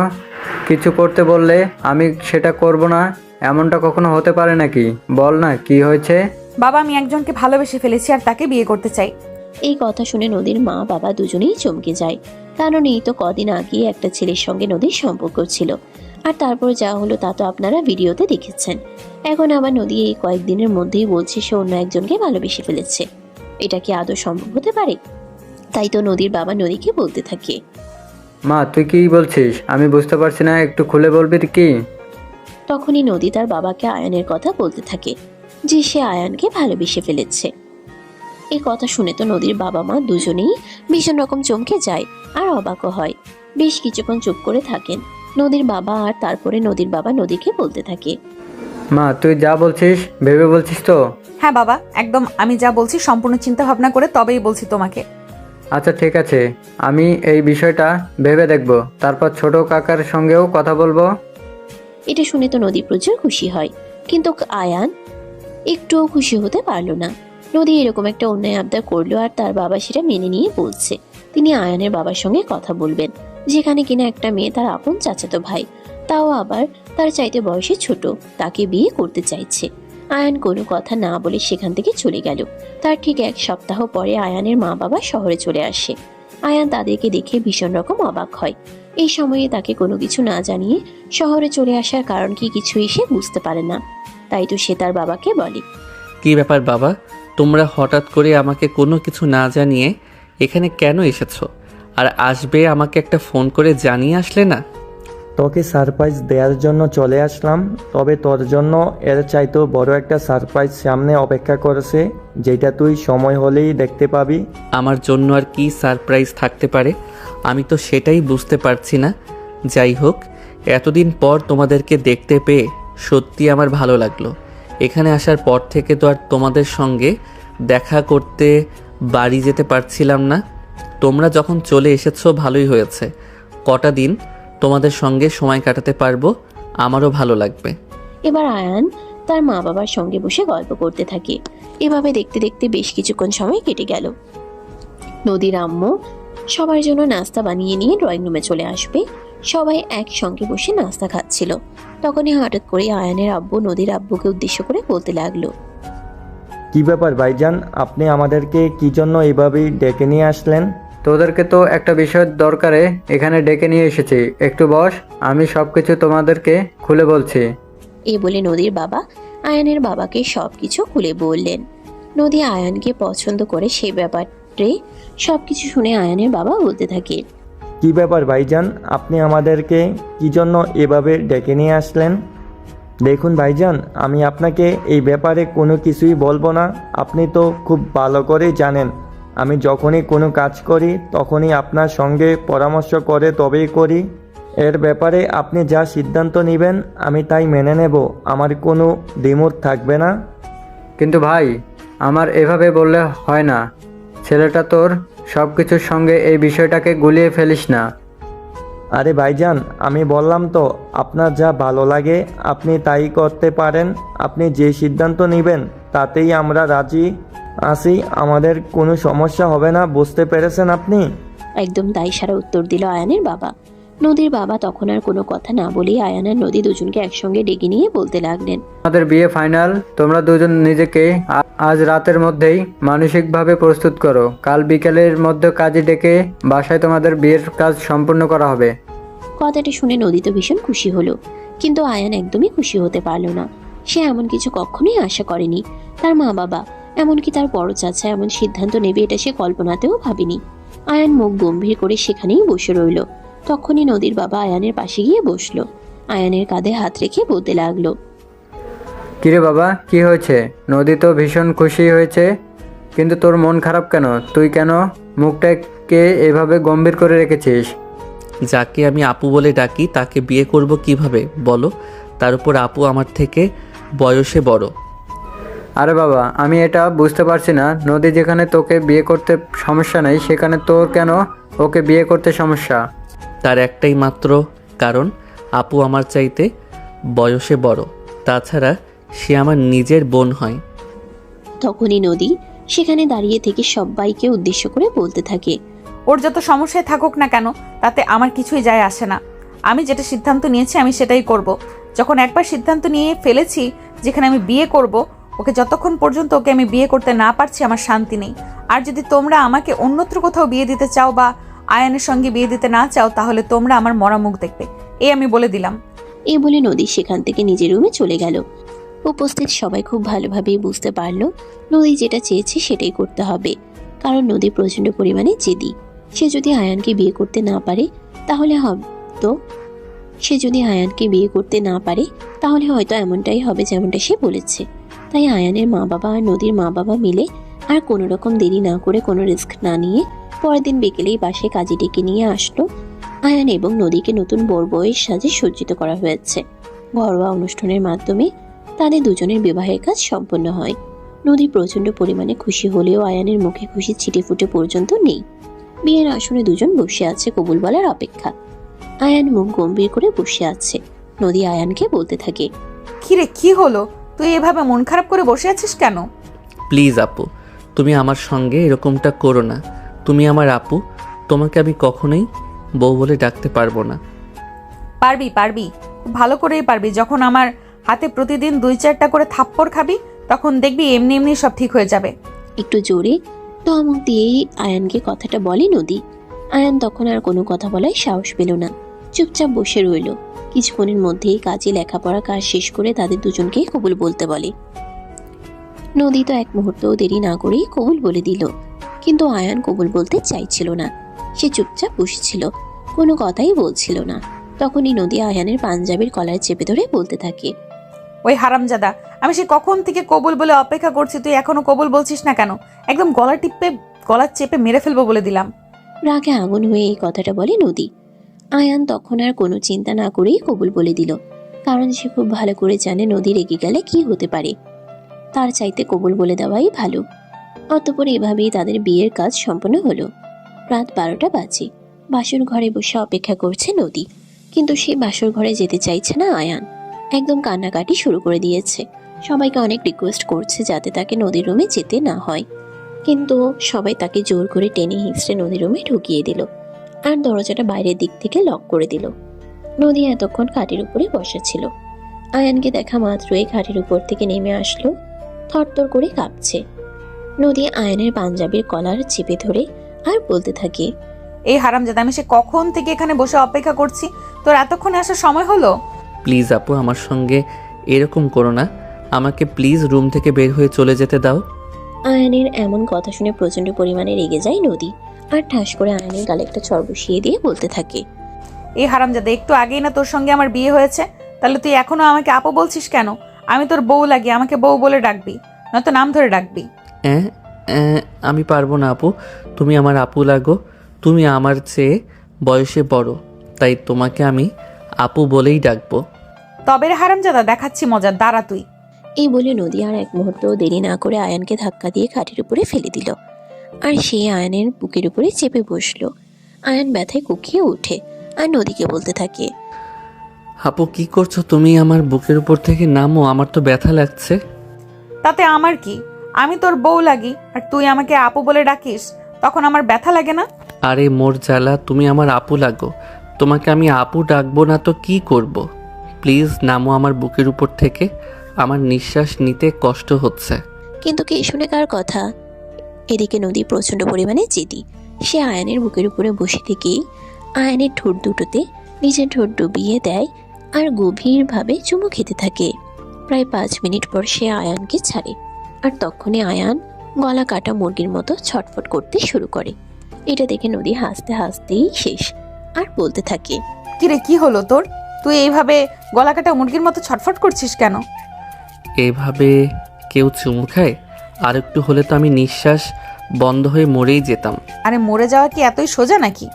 কিছু করতে বললে আমি সেটা করব না? এমনটা কখনো হতে পারে নাকি? বল না কি হয়েছে? বাবা, আমি একজনকে ভালোবেসে ফেলেছি আর তাকে বিয়ে করতে চাই। এই কথা শুনে নদীর মা বাবা দুজনেই চমকে যায়, কারণ এই তো কদিন আগে একটা ছেলের সঙ্গে নদীর সম্পর্ক ছিল, আর তারপর যা হলো তা তো আপনারা ভিডিওতে দেখেছেন। এখন আবার নদী এই কয়েকদিনের মধ্যেই বলছে সে অন্য একজনকে ভালোবেসে ফেলেছে। এটা কি আদৌ সম্ভব হতে পারে? তাই তো নদীর বাবা নদীকে বলতে থাকে। মা তুই কি বলছিস? আমি বুঝতে পারছি না, একটু খুলে বলবি কি? তখনই নদী তার বাবাকে আয়ানের কথা বলতে থাকে যে সে আয়ানকে ভালোবেসে ফেলেছে। এই কথা শুনে তো নদীর বাবা মা দুজনেই ভীষণ রকম চমকে যায় আর অবাকও হয়। বেশ কিছুক্ষণ চুপ করে থাকেন নদীর বাবা, আর তারপরে নদীর বাবা নদীকে বলতে থাকে। মা তুই যা বলছিস ভেবে বলছিস তো? হ্যাঁ বাবা, একদম আমি যা বলছি সম্পূর্ণ চিন্তা ভাবনা করে তবেই বলছি তোমাকে। আচ্ছা ঠিক আছে, আমি এই বিষয়টা ভেবে দেখব, তারপর ছোট কাকার সঙ্গেও কথা বলবো। এটা শুনে তো নদী প্রচুর খুশি হয়, কিন্তু আয়ান একটুও খুশি হতে পারলো না। নদী এরকম একটা অন্যায় আবদার করলো, আর তার বাবা সেটা মেনে নিয়ে বলছে তিনি আয়ানের বাবার সঙ্গে কথা বলবেন, যেখানে কিনা একটা মেয়ে তার আপন চাচাতো ভাই, তাও আবার তার চাইতে বয়সে ছোট, তাকে বিয়ে করতে চাইছে। আয়ান কোনো কথা না বলে সেখান থেকে চলে গেল। তার ঠিক 1 সপ্তাহ পরে আয়ানের মা বাবা শহরে চলে আসে। আয়ান তাদেরকে দেখে ভীষণ রকম অবাক হয়। এই সময়ে তাকে কোনো কিছু না জানিয়ে শহরে চলে আসার কারণ কি কিছুই সে বুঝতে পারে না। তাই তো সে তার বাবাকে বলে, কি ব্যাপার বাবা, তোমরা হঠাৎ করে আমাকে কোনো কিছু না জানিয়ে এখানে কেন এসেছো? আর আসবে আমাকে একটা ফোন করে জানিয়ে আসলে না? তোকে সারপ্রাইজ দেওয়ার জন্য চলে আসলাম, তবে তোর জন্য এর চাইতেও বড় একটা সারপ্রাইজ সামনে অপেক্ষা করেছে, যেটা তুই সময় হলেই দেখতে পাবি। আমার জন্য আর কি সারপ্রাইজ থাকতে পারে? আমি তো সেটাই বুঝতে পারছি না। যাই হোক, এতদিন পর তোমাদেরকে দেখতে পেয়ে সত্যি আমার ভালো লাগলো। এখানে আসার পর থেকে তো আর তোমাদের সঙ্গে দেখা করতে বাড়ি যেতে পারছিলাম না। তোমরা যখন চলে এসেছো ভালোই হয়েছে। কটা দিন তোমাদের সঙ্গে সময় কাটাতে পারবো, আমারও ভালো লাগবে। এবার আয়ান তার মা বাবার সঙ্গে বসে গল্প করতে থাকে। এভাবে দেখতে দেখতে বেশ কিছুক্ষণ সময় কেটে গেল। নদীর আম্মু সবার জন্য নাস্তা বানিয়ে নিয়ে ড্রয়িং রুমে চলে আসবে। সবাই একসঙ্গে বসে নাস্তা খাচ্ছিল। তখনই হঠাৎ করে আয়ানের আব্বু নদীর আব্বুকে উদ্দেশ্য করে বলতে লাগলো, কি ব্যাপার ভাইজান, আপনি আমাদেরকে কি জন্য এইভাবেই ডেকে নিয়ে আসলেন? তোদেরকে তো একটা বিষয়ের দরকারে এখানে ডেকে নিয়ে এসেছি, একটু বস, আমি সবকিছু তোমাদেরকে খুলে বলছি। এই বলে নদীর বাবা আয়ানের বাবাকে সবকিছু খুলে বললেন। নদী আয়ানকে পছন্দ করে সে ব্যাপারে সবকিছু শুনে আয়ানের বাবা বলতে থাকে, কি ব্যাপার ভাইজান, আপনি আমাদেরকে কি জন্য এভাবে ডেকে নিয়ে আসলেন? দেখুন ভাইজান, আমি আপনাকে এই ব্যাপারে কোনো কিছুই বলবো না। আপনি তো খুব ভালো করেই জানেন আমি যখনই কোনো কাজ করি তখনই আপনার সঙ্গে পরামর্শ করে তবেই করি। এর ব্যাপারে আপনি যা সিদ্ধান্ত নেবেন আমি তাই মেনে নেব, আমার কোনো দ্বিমত থাকবে না। কিন্তু ভাই, আমার এভাবে বললে হয় না। ছেলেটা তোর সব কিছুর সঙ্গে এই বিষয়টাকে গুলিয়ে ফেলিস না। আরে ভাইজান, আমি বললাম তো, আপনার যা ভালো লাগে আপনি তাই করতে পারেন। আপনি যে সিদ্ধান্ত নেবেন তাতেই আমরা রাজি আছি, আমাদের কোনো সমস্যা হবে না, বুঝতে পেরেছেন আপনি? একদম তাই সারা উত্তর দিল আয়ানের বাবা। নদীর বাবা তখন আর কোনো কথা না বলেই আয়ান আর নদী দুজনকে একসঙ্গে ডেকে নিয়ে বলতে লাগলেন, আমাদের বিয়ে ফাইনাল। তোমরা দুজন নিজেকে আজ রাতের মধ্যেই মানসিকভাবে প্রস্তুত করো। কাল বিকেলের মধ্যে কাজে ডেকে বাসায় তোমাদের বিয়ের কাজ সম্পূর্ণ করা হবে। কথাটি শুনে নদী তো ভীষণ খুশি হলো, কিন্তু আয়ান একদমই খুশি হতে পারলো না। সে এমন কিছু কখনোই আশা করেনি। তার মা বাবা, এমনকি তার বড় চাচা এমন সিদ্ধান্ত নেবে এটা সে কল্পনাতেও ভাবেনি। আয়ান মুখ গম্ভীর করে সেখানেই বসে রইল। তখনই নদীর বাবা আয়ানের পাশে গিয়ে বসলো। আয়ানের কাঁধে হাত রেখে বলতে লাগলো, কিরে বাবা, কি হয়েছে? নদী তো ভীষণ খুশি হয়েছে, কিন্তু তোর মন খারাপ কেন? তুই কেন মুখটাকে এভাবে গম্ভীর করে রেখেছিস? যাকে আমি আপু বলে ডাকি তাকে বিয়ে করব কিভাবে বলো? তার উপর আপু আমার থেকে বয়সে বড়। আরে বাবা, আমি এটা বুঝতে পারছি না। নদী যেখানে তোকে বিয়ে করতে সমস্যা নেই, সেখানে তোর কেন ওকে বিয়ে করতে সমস্যা? তার একটাই মাত্র কারণ, আপু আমার চাইতে বয়সে বড়। তাছাড়া সে আমার নিজের বোন হয়। তখনই নদী সেখানে দাঁড়িয়ে থেকে সবাইকে উদ্দেশ্য করে বলতে থাকে, ওর যত সমস্যায় থাকুক না কেন তাতে আমার কিছুই যায় আসে না। আমি যেটা সিদ্ধান্ত নিয়েছি আমি সেটাই করব। যখন একবার সিদ্ধান্ত নিয়ে ফেলেছি যেখানে আমি বিয়ে করব, ওকে যতক্ষণ পর্যন্ত ওকে আমি বিয়ে করতে না পারছি আমার শান্তি নেই। আর যদি তোমরা আমাকে অন্যত্র কোথাও বিয়ে দিতে চাও বা আয়ানের সঙ্গে বিয়ে দিতে না চাও তাহলে তোমরা আমার মরা মুখ দেখবে, এই আমি বলে দিলাম। এই বলে নদী সেখান থেকে নিজের রুমে চলে গেল। উপস্থিত সবাই খুব ভালোভাবেই বুঝতে পারল নদী যেটা চেয়েছে সেটাই করতে হবে, কারণ নদী প্রচণ্ড পরিমাণে জেদি। সে যদি আয়ানকে বিয়ে করতে না পারে তাহলে হয়তো এমনটাই হবে যেমনটা সে বলেছে। তাই আয়ানের মা বাবা আর নদীর মা বাবা মিলে আর কোনো রকম দেরি না করে, কোনো রিস্ক না নিয়ে পরের দিন বিকেলেই বাসায় কাজে ডেকে নিয়ে আসলো। আয়ান এবং নদীকে নতুন বউয়ের সাজে সজ্জিত করা হয়েছে। ঘরোয়া অনুষ্ঠানের মাধ্যমে তাদের দুজনের বিবাহের কাজ সম্পন্ন হয়। নদী প্রচণ্ড পরিমাণে খুশি হলেও আয়ানের মুখে খুশি ছিটে ফুটে পর্যন্ত নেই। বিয়ের আসনে দুজন বসে আছে কবুল বলার অপেক্ষা। আয়ান মুখ গম্ভীর করে বসে আছে। নদী আয়ানকে বলতে থাকে, কিরে কি হলো, তুই এভাবে মন খারাপ করে বসে আছিস কেন? প্লিজ আপু, তুমি আমার সঙ্গে এরকমটা করো না। তুমি আমার আপু, তোমাকে আমি কখনোই বউ বলে ডাকতে পারবো না। পারবি, খুব ভালো করেই পারবি। যখন আমার হাতে প্রতিদিন 2-4টা করে থাপ্পড় খাবি তখন দেখবি এমনি এমনি সব ঠিক হয়ে যাবে। একটু জোরে ধমক দিয়েই আয়ানকে কথাটা বলে নদী। আয়ান তখন আর কোনো কথা বলার সাহস পেল না, চুপচাপ বসে রইল। কিছুক্ষণের মধ্যেই কাজে লেখাপড়া কাজ শেষ করে তাদের দুজনকেই কবুল বলতে বলে। নদী তো এক মুহূর্তও দেরি না করেই কবুল বলে দিল, কিন্তু আয়ান কবুল বলতে চাইছিল না। সে চুপচাপ বসেছিল, কোনো কথাই বলছিল না। তখনই নদী আয়ানের পাঞ্জাবির কলার চেপে ধরে বলতে থাকে, ওই হারামজাদা, আমি সে কখন থেকে কবুল বলে অপেক্ষা করছি, তুই এখনো কবুল বলছিস না কেন? একদম গলা চেপে মেরে ফেলবো বলে দিলাম। রাগে আগুন হয়ে এই কথাটা বলে নদী। আয়ান তখন আর কোনো চিন্তা না করেই কবুল বলে দিল, কারণ সে খুব ভালো করে জানে নদী রেগে গেলে কি হতে পারে। তার চাইতে কবুল বলে দেওয়াই ভালো। অতঃপর এভাবেই তাদের বিয়ের কাজ সম্পন্ন হলো। রাত 12টা বাজে। বাসর ঘরে বসে অপেক্ষা করছে নদী, কিন্তু সেই বাসর ঘরে যেতে চাইছে না আয়ান। একদম কান্নাকাটি শুরু করে দিয়েছে। সবাইকে অনেক রিকোয়েস্ট করছে যাতে তাকে নদীর রুমে যেতে না হয়, কিন্তু সবাই তাকে জোর করে টেনে হিঁচড়ে নদীর রুমে ঢুকিয়ে দিল আর দরজাটা বাইরের দিক থেকে লক করে দিল। নদী এতক্ষণ খাটের উপরে বসা ছিল। আয়ানকে দেখা মাত্রই খাটের উপর থেকে নেমে আসলো, থরথর করে কাঁপছে। নদী আয়ানের পাঞ্জাবির কলার চেপে ধরে আর বলতে থাকে, এই হারামজাদা, আমি সে কখন থেকে এখানে বসে অপেক্ষা করছি, তোর এতক্ষণে আসার সময় হলো? প্লিজ আপু, আমার সঙ্গে এরকম করো না। আমাকে প্লিজ রুম থেকে বের হয়ে চলে যেতে দাও। আয়ানের এমন কথা শুনে প্রচন্ড পরিমাণে রেগে যায় নদী আর ঠাস করে আয়ানের গালে একটা চড় বসিয়ে দিয়ে বলতে থাকে, এই হারামজাদা, একটু আগেই না তোর সঙ্গে আমার বিয়ে হয়েছে, তাহলে তুই এখনো আমাকে আপু বলছিস কেন? আমি তোর বউ লাগি, আমাকে বউ বলে ডাকবি, নয়তো নাম ধরে ডাকবি। আমি পারবো না আপু, তুমি আমার আপু লাগো। তুমি আমার চেয়ে বয়সে বড়, তাই তোমাকে আমি আপু বলেই ডাকবো। তবে রে হারামজাদা, দেখাচ্ছি মজা, দাঁড়া তুই। এই বলে নদী আর এক মুহূর্তও দেরি না করে আয়ানকে ধাক্কা দিয়ে খাটের উপরে ফেলে দিল আর সে আয়ানের বুকের উপরে চেপে বসলো। আয়ান ব্যথায় কুকিয়ে ওঠে আর নদীকে বলতে থাকে, আপু কি করছো তুমি? আমার বুকের উপর থেকে নামো, আমার তো ব্যথা লাগছে। তাতে আমার কি? আমি তোর বউ লাগি আর তুই আমাকে আপু বলে ডাকিস, তখন আমার ব্যথা লাগে না? আরে মোর জ্বালা, তুমি আমার আপু লাগো, তোমাকে আমি আপু ডাকবো না তো কি করব? প্লিজ নামো আমার বুকের উপর থেকে, আমার নিঃশ্বাস নিতে কষ্ট হচ্ছে। কিন্তু কে শুনে কার কথা? এদিকে নদী প্রচন্ড পরিমাণে জেদি। সে আয়ানের বুকের উপরে বসে থেকেই আয়ানের ঠোঁট দুটোতে নিজের ঠোঁট ডুবিয়ে দেয় আর গভীরভাবে চুমু খেতে থাকে। প্রায় 5 মিনিট পর সে আয়ানকে ছাড়ে আর তখনই আয়ান গলা কাটা মুরগির মতো ছটফট করতে শুরু করে। এটা দেখে নদী হাসতে হাসতেই শেষ আর বলতে থাকে, কিরে কি হলো তোর? তুই এইভাবে গলা কাটা মুরগির মতো ছটফট করছিস কেন? এভাবে কেউ চুমু খায়? আর একটু হলে তো আমি নিঃশ্বাস বন্ধ হয়ে মরেই যেতাম। আরে মরে যাওয়া কি এতই সোজা নাকি?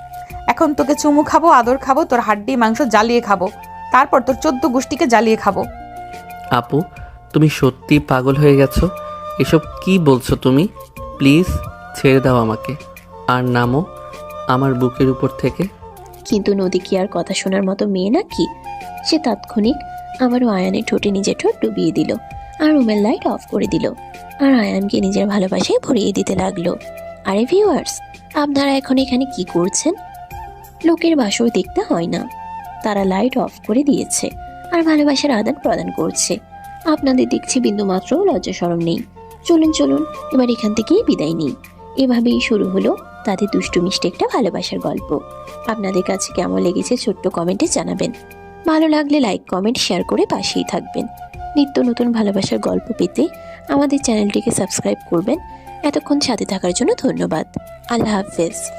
এখন তোকে চুমু খাবো, আদর খাবো, তোর হাড্ডি মাংস জ্বালিয়ে খাবো, তারপর তোর 14 গোষ্ঠীকে জ্বালিয়ে খাবো। আপু, তুমি সত্যি পাগল হয়ে গেছো? এসব কি বলছো তুমি? প্লিজ ছেড়ে দাও আমাকে আর নামো আমার বুকের উপর থেকে। কিন্তু নদী কি আর কথা শোনার মতো মেয়ে নাকি? সে তাৎক্ষণিক আবারও আয়ানের ঠোঁটে নিজের ঠোঁট ডুবিয়ে দিল আর রুমের লাইট অফ করে দিল আর আয়ানকে নিজের ভালোবাসায় ভরিয়ে দিতে লাগলো। আরে ভিউয়ার্স, আপনারা এখন এখানে কি করছেন? লোকের বাসর দেখতে হয় না, তারা লাইট অফ করে দিয়েছে আর ভালোবাসার আদান প্রদান করছে। আপনাদের দেখছি বিন্দুমাত্র লজ্জা শরম নেই। চলুন চলুন, এবার এখান থেকেই বিদায় নিই। এভাবেই শুরু হলো তাদের দুষ্টু মিষ্টি একটা ভালোবাসার গল্প। আপনাদের কাছে কেমন লেগেছে ছোট্ট কমেন্টে জানাবেন। ভালো লাগলে লাইক কমেন্ট শেয়ার করে পাশেই থাকবেন। নিত্য নতুন ভালোবাসার গল্প পেতে আমাদের চ্যানেলটিকে সাবস্ক্রাইব করবেন। এতক্ষণ সাথে থাকার জন্য ধন্যবাদ। আল্লাহ হাফেজ।